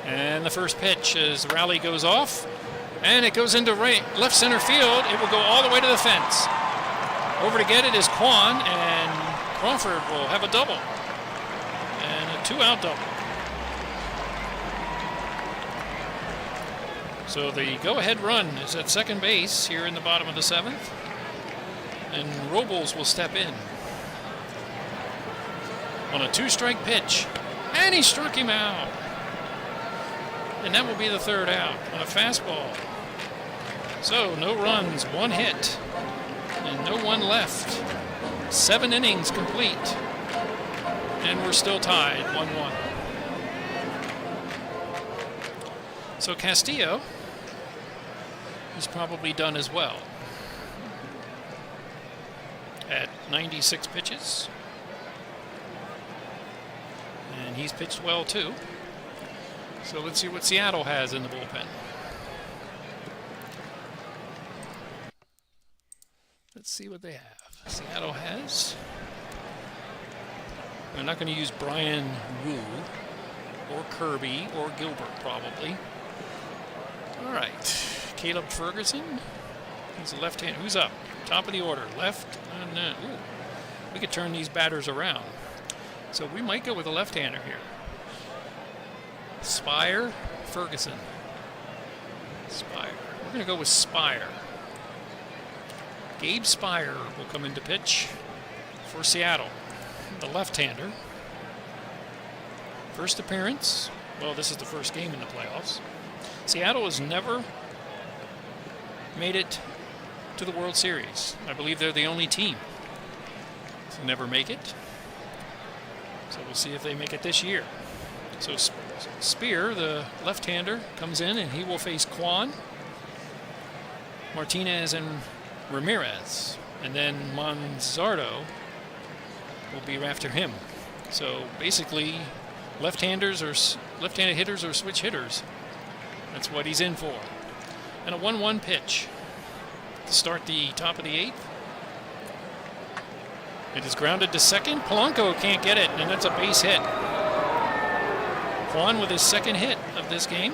And the first pitch as the rally goes off, and it goes into left center field. It will go all the way to the fence. Over to get it is Kwan, and Crawford will have a double. And a 2-out double. So the go-ahead run is at second base here in the bottom of the 7th. And Robles will step in on a 2-strike pitch. And he struck him out. And that will be the 3rd out on a fastball. So no runs, 1 hit, and no one left. 7 innings complete. And we're still tied, 1-1. So Castillo is probably done as well. At 96 pitches. And he's pitched well too. So let's see what Seattle has in the bullpen. Let's see what they have. Seattle has. They're not going to use Brian Wu or Kirby or Gilbert probably. All right. Caleb Ferguson. He's a left-hander. Who's up? Top of the order. Left. And ooh, we could turn these batters around. So we might go with a left-hander here. Spire, Ferguson. Spire. We're going to go with Spire. Gabe Spire will come into pitch for Seattle. The left-hander. First appearance. Well, this is the first game in the playoffs. Seattle has never made it to the World Series. I believe they're the only team to never make it. So we'll see if they make it this year. So Spear, the left-hander, comes in, and he will face Kwan, Martinez, and Ramirez. And then Manzardo will be after him. So basically, left-handed hitters or switch hitters. That's what he's in for. And a 1-1 pitch to start the top of the 8th. It is grounded to second. Polanco can't get it, and that's a base hit. Kwan with his 2nd hit of this game.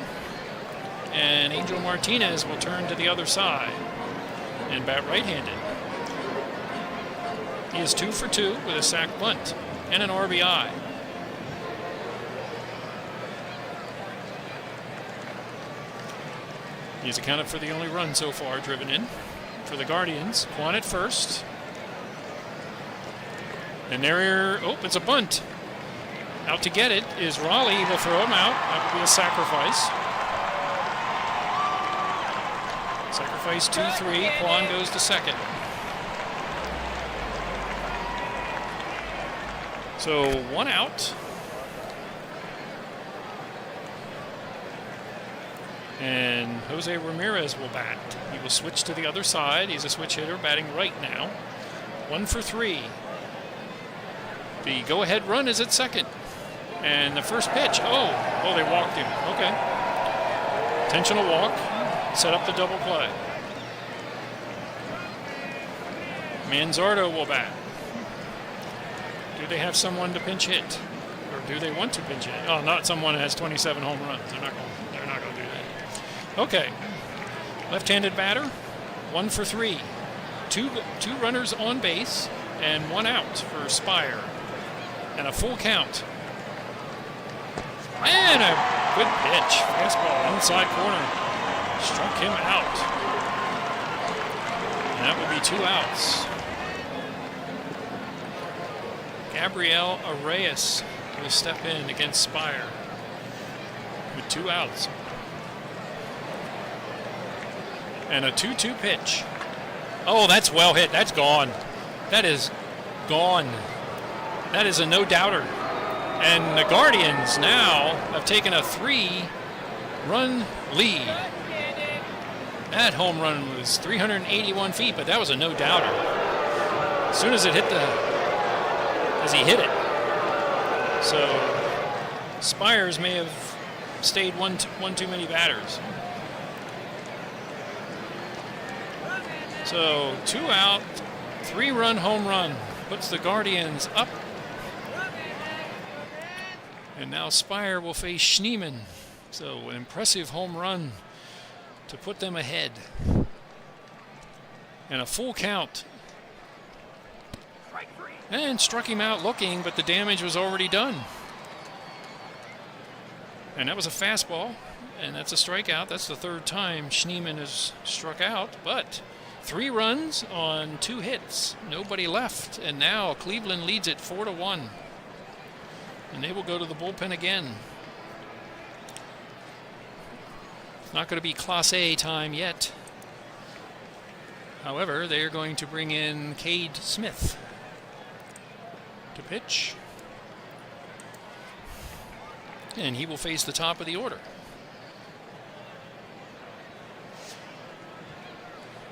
and Angel Martinez will turn to the other side and bat right-handed. He is 2 for 2 with a sac bunt and an RBI. He's accounted for the only run so far driven in. For the Guardians, Quan at first. And there, oh, it's a bunt. Out to get it is Raleigh. He will throw him out. That will be a sacrifice. Sacrifice 2-3. Quan goes to second. So 1 out. And Jose Ramirez will bat. He will switch to the other side. He's a switch hitter, batting right now. 1 for 3. The go-ahead run is at second. And the first pitch, oh, they walked him. Okay. Intentional walk, set up the double play. Manzardo will bat. Do they have someone to pinch hit? Or do they want to pinch hit? Oh, not someone who has 27 home runs. They're not going to do that. Okay. Left-handed batter, 1 for 3. Two runners on base and 1 out for Spire. And a full count. And a good pitch. Fastball inside corner. Struck him out. And that will be 2 outs. Gabriel Arrayes will step in against Spire with 2 outs. And a 2-2 pitch. Oh, that's well hit. That's gone. That is gone. That is a no-doubter. And the Guardians now have taken a 3-run lead. That home run was 381 feet, but that was a no-doubter. As soon as it hit as he hit it. So Spires may have stayed one too many batters. So 2 out, 3-run home run puts the Guardians up. And now Spire will face Schneemann. So an impressive home run to put them ahead. And a full count. And struck him out looking, but the damage was already done. And that was a fastball, and that's a strikeout. That's the 3rd time Schneemann has struck out, but 3 runs on 2 hits. Nobody left, and now Cleveland leads it 4-1. And they will go to the bullpen again. It's not going to be Class A time yet. However, they are going to bring in Cade Smith to pitch. And he will face the top of the order.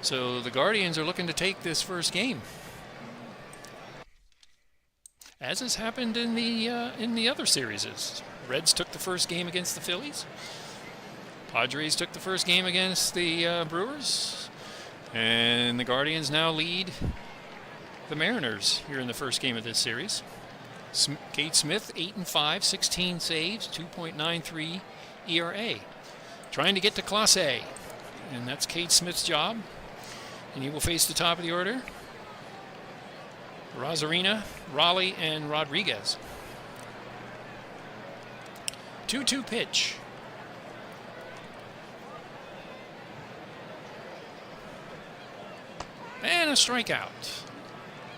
So the Guardians are looking to take this first game, as has happened in the other series. Reds took the first game against the Phillies. Padres took the first game against the Brewers. And the Guardians now lead the Mariners here in the first game of this series. Cade Smith, 8-5, 16 saves, 2.93 ERA. Trying to get to Class A. And that's Cade Smith's job. And he will face the top of the order. Rosarina, Raleigh, and Rodriguez. 2-2 pitch. And a strikeout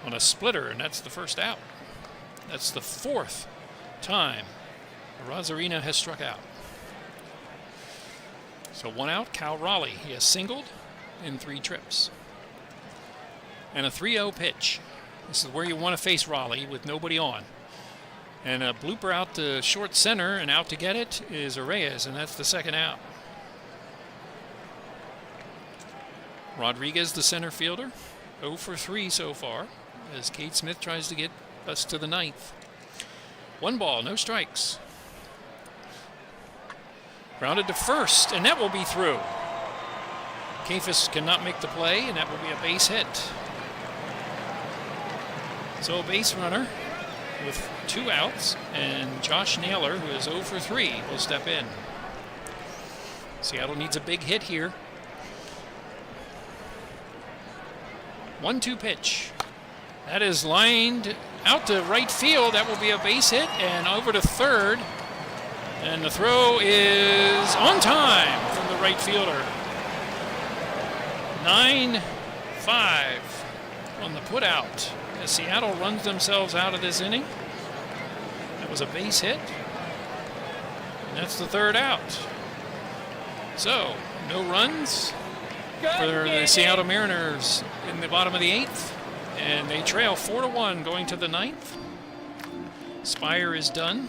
on a splitter, and that's the first out. That's the 4th time Rosarina has struck out. So 1 out, Cal Raleigh. He has singled in 3 trips. And a 3-0 pitch. This is where you want to face Raleigh with nobody on. And a blooper out to short center, and out to get it is Arrayes, and that's the 2nd out. Rodriguez, the center fielder, 0 for 3 so far, as Cade Smith tries to get us to the 9th. 1 ball, no strikes. Grounded to first, and that will be through. Kafis cannot make the play, and that will be a base hit. So a base runner with 2 outs, and Josh Naylor, who is 0 for 3, will step in. Seattle needs a big hit here. 1-2 pitch. That is lined out to right field. That will be a base hit and over to third. And the throw is on time from the right fielder. 9-5 on the put out as Seattle runs themselves out of this inning. That was a base hit. And that's the third out. So, no runs for the Seattle Mariners in the bottom of the 8th. And they trail 4-1 going to the 9th. Spire is done.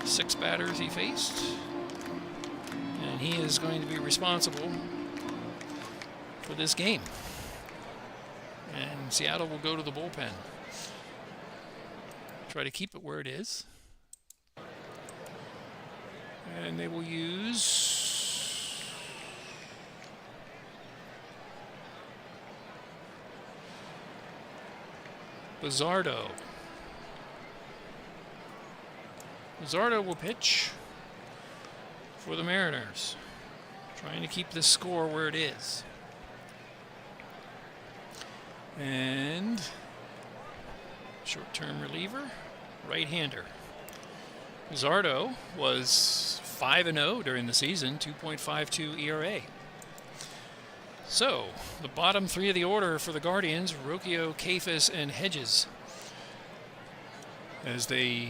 6 batters he faced. And he is going to be responsible for this game. And Seattle will go to the bullpen. Try to keep it where it is. And they will use Bizzardo. Bizzardo will pitch for the Mariners, trying to keep this score where it is. And short-term reliever, right-hander. Bizzardo was 5-0 during the season, 2.52 ERA. So, the bottom 3 of the order for the Guardians, Rocchio, Kefis, and Hedges, as they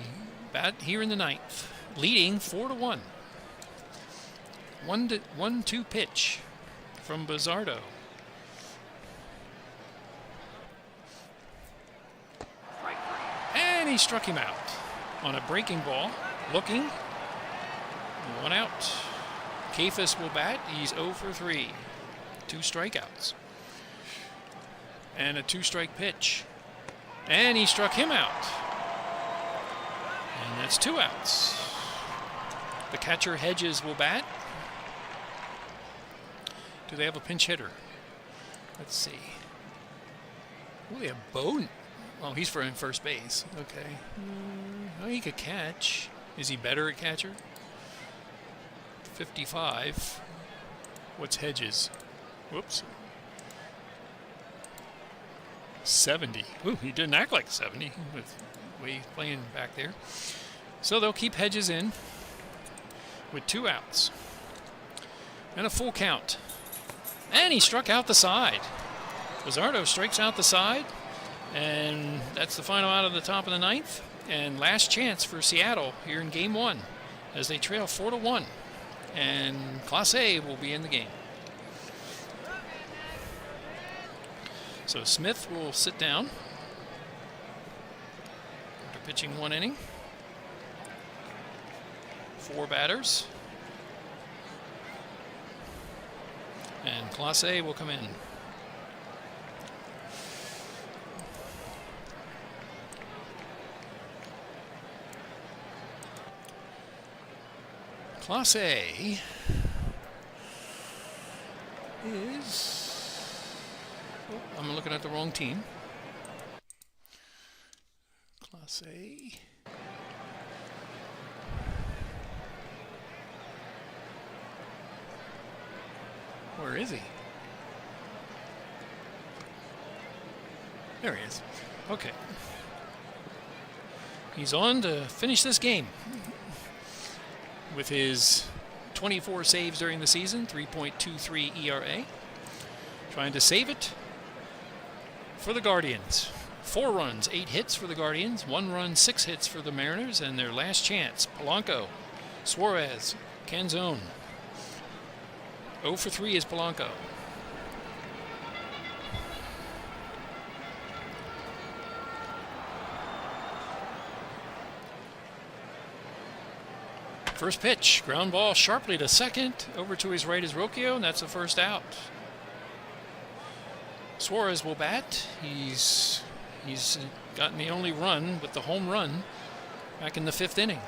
bat here in the 9th, leading 4-1. 1-2 pitch from Bizzardo. And he struck him out on a breaking ball. Looking. 1 out. Kefis will bat. He's 0 for 3. 2 strikeouts. And a 2-strike pitch. And he struck him out. And that's 2 outs. The catcher Hedges will bat. Do they have a pinch hitter? Let's see. Oh, they have Bowden. Oh, he's in first base. Okay. Oh, he could catch. Is he better at catcher? 55. What's Hedges? Whoops. 70. Ooh, he didn't act like 70 with the way he's playing back there. So they'll keep Hedges in with 2 outs. And a full count. And he struck out the side. Bizzardo strikes out the side. And that's the final out of the top of the 9th. And last chance for Seattle here in Game 1 as they trail 4-1. And Class A will be in the game. So Smith will sit down after pitching 1 inning. 4 batters. And Class A will come in. Class A is... Oh, I'm looking at the wrong team. Class A... Where is he? There he is. Okay. He's on to finish this game with his 24 saves during the season, 3.23 ERA. Trying to save it for the Guardians. 4 runs, 8 hits for the Guardians, 1 run, 6 hits for the Mariners, and their last chance, Polanco, Suarez, Canzone. 0 for 3 is Polanco. First pitch, ground ball sharply to second. Over to his right is Rocchio, and that's the first out. Suarez will bat. He's gotten the only run with the home run back in the 5th inning.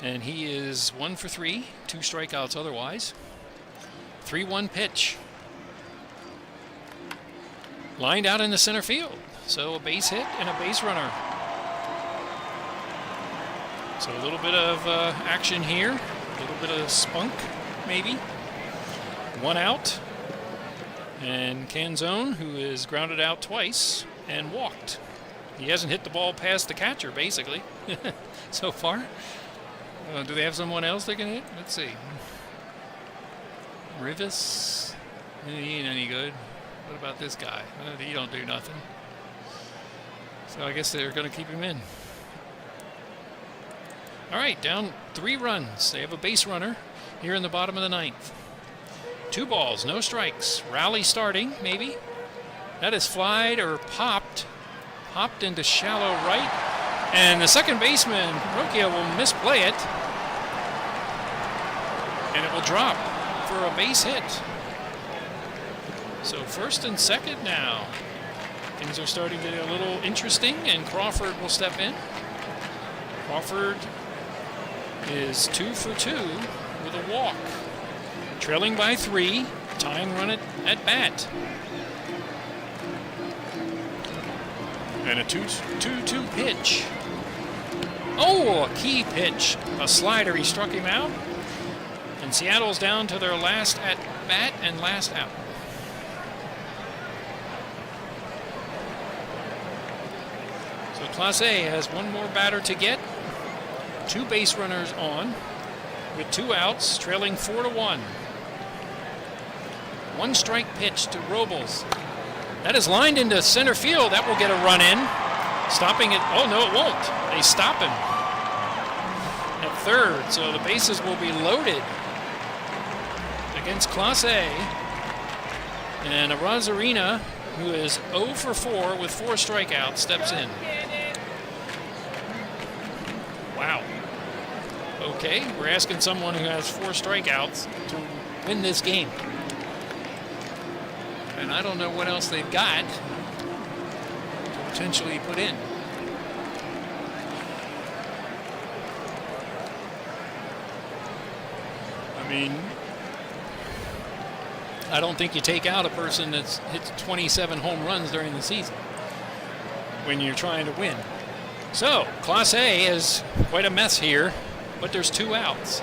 And he is 1 for 3, 2 strikeouts otherwise. 3-1 pitch. Lined out in the center field. So a base hit and a base runner. So a little bit of action here A little bit of spunk, maybe. 1 out. And Canzone, who is grounded out twice and walked. He hasn't hit the ball past the catcher, basically, so far. Do they have someone else they can hit? Let's see. Rivas. He ain't any good. What about this guy? He don't do nothing. So I guess they're going to keep him in. All right, down 3 runs. They have a base runner here in the bottom of the 9th. 2 balls, no strikes. Rally starting, maybe. That is flied or popped. Popped into shallow right. And the second baseman, Rokia, will misplay it. And it will drop for a base hit. So first and second now. Things are starting to get a little interesting, and Crawford will step in. Crawford is 2 for 2 with a walk. Trailing by 3, tying run at bat. And a 2-2 pitch. Oh, a key pitch. A slider, he struck him out. And Seattle's down to their last at bat and last out. So Class A has 1 more batter to get. 2 base runners on with 2 outs, trailing 4-1. 1 strike pitch to Robles. That is lined into center field. That will get a run in. Stopping it. Oh, no, it won't. They stop him at third. So the bases will be loaded against Class A. And Arozarena, who is 0 for 4 with 4 strikeouts, steps in. Wow. Okay, we're asking someone who has 4 strikeouts to win this game. And I don't know what else they've got to potentially put in. I mean, I don't think you take out a person that's hit 27 home runs during the season when you're trying to win. So, Class A is quite a mess here, but there's 2 outs.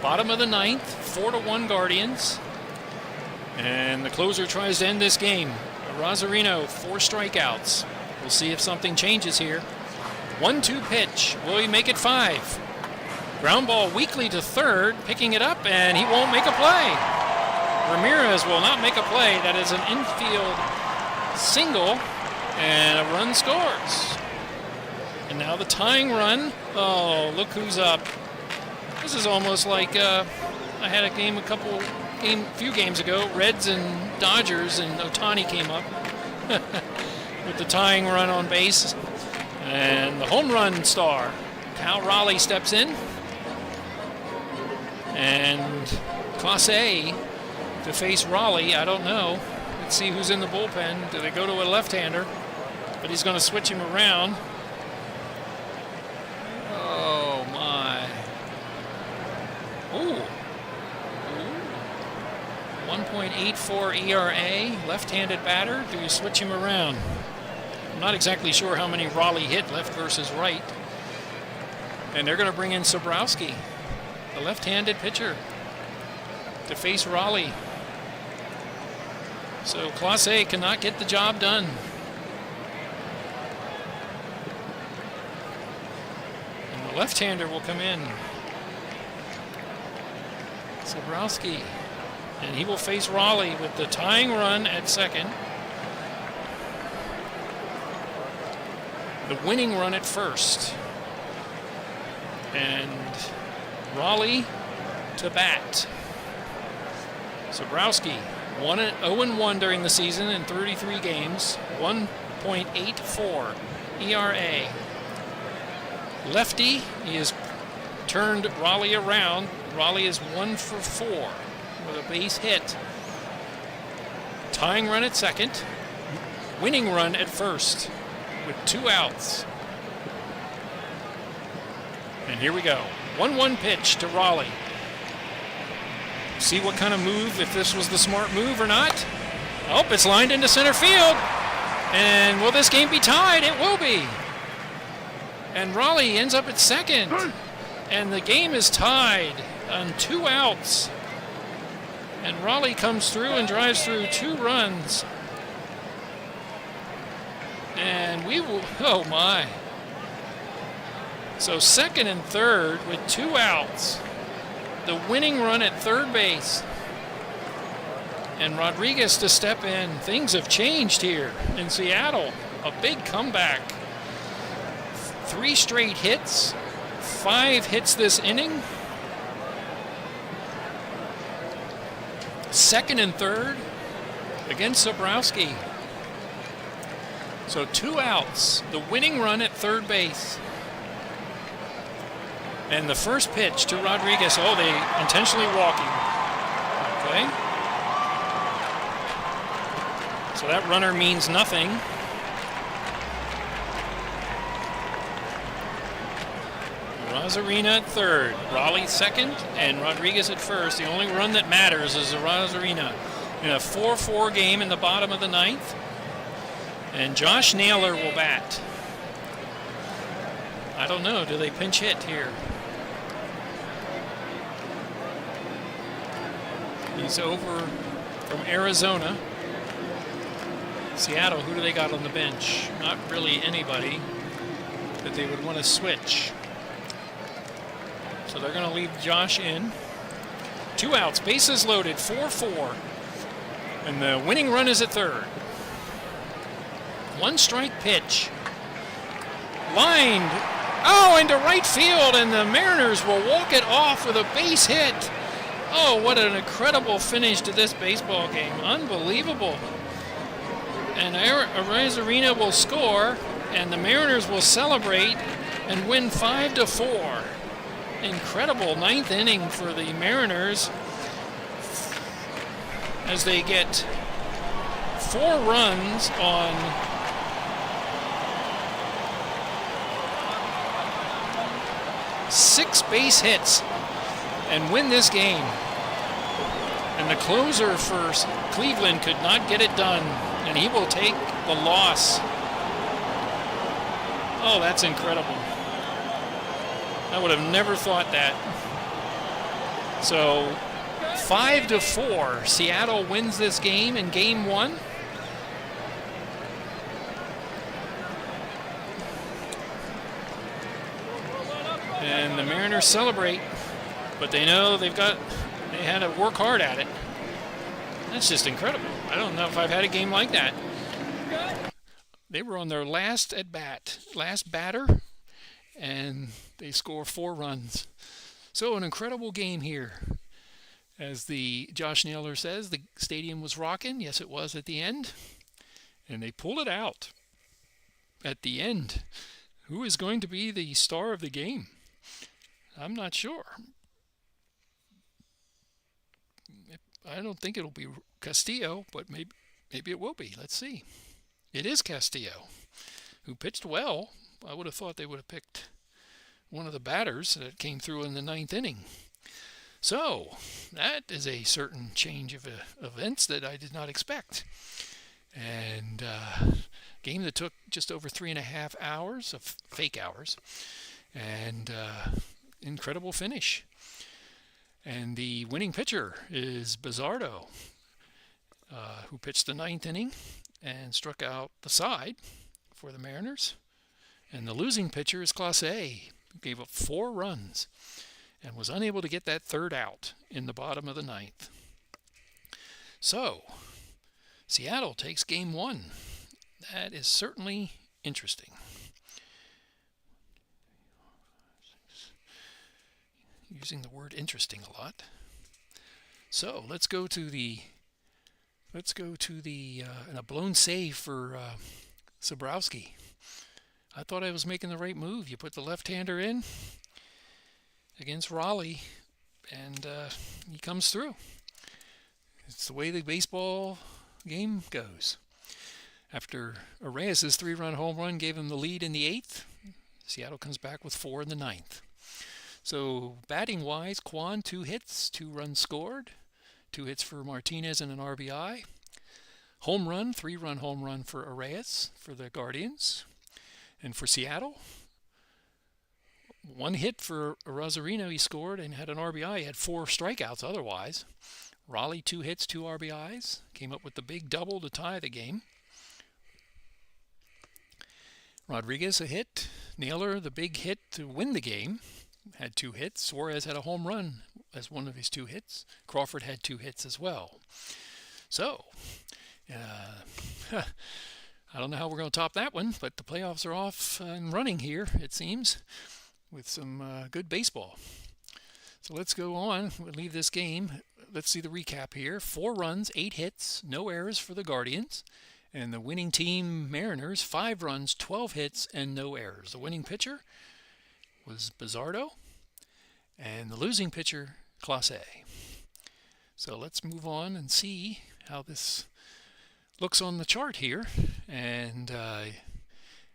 Bottom of the 9th, 4-1 Guardians. And the closer tries to end this game. Rosarino, 4 strikeouts. We'll see if something changes here. 1-2 pitch. Will he make it 5? Ground ball weakly to third, picking it up, and he won't make a play. Ramirez will not make a play. That is an infield single, and a run scores. And now the tying run. Oh, look who's up. This is almost like I had a game few games ago, Reds and Dodgers, and Ohtani came up with the tying run on base. And the home run star, Cal Raleigh, steps in. And Class A to face Raleigh, I don't know. Let's see who's in the bullpen. Do they go to a left-hander? But he's going to switch him around. Oh, my. Ooh. 1.84 ERA, left-handed batter. Do you switch him around? I'm not exactly sure how many Raleigh hit left versus right. And they're going to bring in Sobrowski, the left-handed pitcher, to face Raleigh. So Class A cannot get the job done. And the left-hander will come in. Sobrowski. And he will face Raleigh with the tying run at second. The winning run at first. And Raleigh to bat. Sobrowski, 0-1 during the season in 33 games, 1.84 ERA. Lefty, he has turned Raleigh around. Raleigh is 1 for 4 with a base hit. Tying run at second, winning run at first with 2 outs. And here we go. 1-1 pitch to Raleigh. See what kind of move, if this was the smart move or not. Oh, it's lined into center field. And will this game be tied? It will be. And Raleigh ends up at second. And the game is tied on 2 outs. And Raleigh comes through and drives through 2 runs. And we will, oh my. So second and third with 2 outs. The winning run at third base. And Rodriguez to step in. Things have changed here in Seattle. A big comeback. 3 straight hits. 5 hits this inning. Second and third against Zabrowski. So 2 outs. The winning run at third base. And the first pitch to Rodriguez. Oh, they intentionally walking. Okay. So that runner means nothing. Rosarina at third, Raleigh second, and Rodriguez at first. The only run that matters is the Rosarina in a 4-4 game in the bottom of the 9th. And Josh Naylor will bat. I don't know, do they pinch hit here? He's over from Arizona. Seattle, who do they got on the bench? Not really anybody that they would want to switch. So they're going to leave Josh in. 2 outs, bases loaded, 4-4. And the winning run is at third. 1 strike pitch. Lined. Oh, into right field, and the Mariners will walk it off with a base hit. Oh, what an incredible finish to this baseball game. Unbelievable. And Arena will score, and the Mariners will celebrate and win 5-4. Incredible 9th inning for the Mariners as they get 4 runs on 6 base hits and win this game. And the closer for Cleveland could not get it done, and he will take the loss. Oh, that's incredible. I would have never thought that. So 5-4, Seattle wins this game in game 1. And the Mariners celebrate, but they know they had to work hard at it. That's just incredible. I don't know if I've had a game like that. They were on their last at bat, last batter, and they score 4 runs. So an incredible game here. As the Josh Naylor says, the stadium was rocking. Yes, it was at the end. And they pulled it out at the end. Who is going to be the star of the game? I'm not sure. I don't think it'll be Castillo, but maybe it will be. Let's see. It is Castillo, who pitched well. I would have thought they would have picked one of the batters that came through in the 9th inning. So that is a certain change of events that I did not expect. And game that took just over 3.5 hours of fake hours, and incredible finish. And the winning pitcher is Bizardo, who pitched the 9th inning and struck out the side for the Mariners. And the losing pitcher is Clase, who gave up 4 runs and was unable to get that 3rd out in the bottom of the 9th. So, Seattle takes game 1. That is certainly interesting. Using the word interesting a lot. So let's go to the and a blown save for Zabrowski. I thought I was making the right move. You put the left-hander in against Raleigh, and he comes through. It's the way the baseball game goes. After Arraez's 3-run home run gave him the lead in the 8th, Seattle comes back with 4 in the 9th. So batting-wise, Kwan 2 hits, 2 runs scored, 2 hits for Martinez and an RBI. Home run, 3-run home run for Arraez for the Guardians. And for Seattle, One hit for Rosarino, he scored and had an RBI. He had 4 strikeouts otherwise. Raleigh, 2 hits, 2 RBIs. Came up with the big double to tie the game. Rodriguez, a hit. Naylor, the big hit to win the game, had 2 hits. Suarez had a home run as one of his 2 hits. Crawford had 2 hits as well. So, I don't know how we're going to top that one, but the playoffs are off and running here, it seems, with some good baseball. So let's go on. We'll leave this game. Let's see the recap here. 4 runs, 8 hits, no errors for the Guardians. And the winning team, Mariners, 5 runs, 12 hits, and no errors. The winning pitcher was Bizzardo, and the losing pitcher, Clase. So let's move on and see how this looks on the chart here. And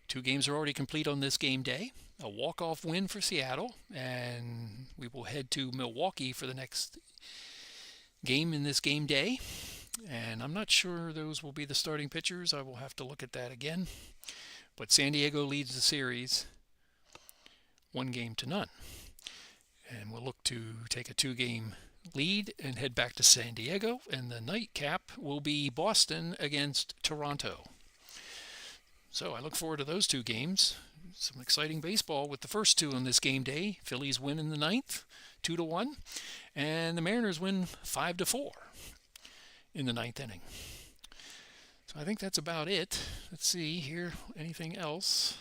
2 games are already complete on this game day. A walk-off win for Seattle, and we will head to Milwaukee for the next game in this game day. And I'm not sure those will be the starting pitchers. I will have to look at that again. But San Diego leads the series 1-0. And we'll look to take a 2-game lead and head back to San Diego. And the nightcap will be Boston against Toronto. So I look forward to those 2 games. Some exciting baseball with the first 2 on this game day. Phillies win in the 9th, 2-1. And the Mariners win 5-4. In the 9th inning. So I think that's about it. Let's see here. Anything else?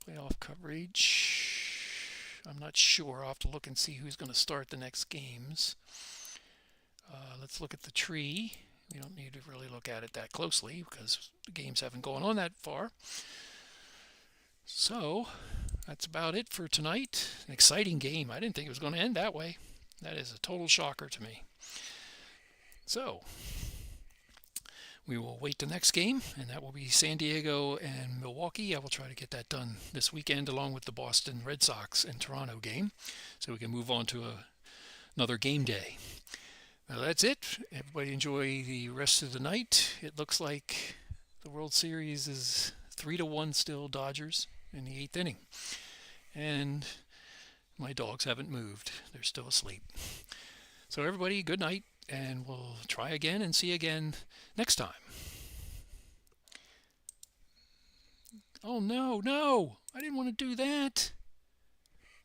Playoff coverage. I'm not sure. I'll have to look and see who's going to start the next games. Let's look at the tree. We don't need to really look at it that closely because the games haven't gone on that far. So that's about it for tonight. An exciting game. I didn't think it was going to end that way. That is a total shocker to me. So, we will wait the next game, and that will be San Diego and Milwaukee. I will try to get that done this weekend along with the Boston Red Sox and Toronto game so we can move on to another game day. Now that's it. Everybody enjoy the rest of the night. It looks like the World Series is 3-1 still Dodgers in the 8th inning. And my dogs haven't moved. They're still asleep. So everybody, good night. And we'll try again and see you again next time. Oh, no. I didn't want to do that.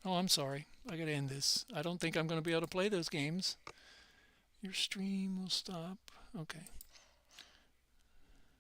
Oh, I'm sorry. I got to end this. I don't think I'm going to be able to play those games. Your stream will stop. Okay.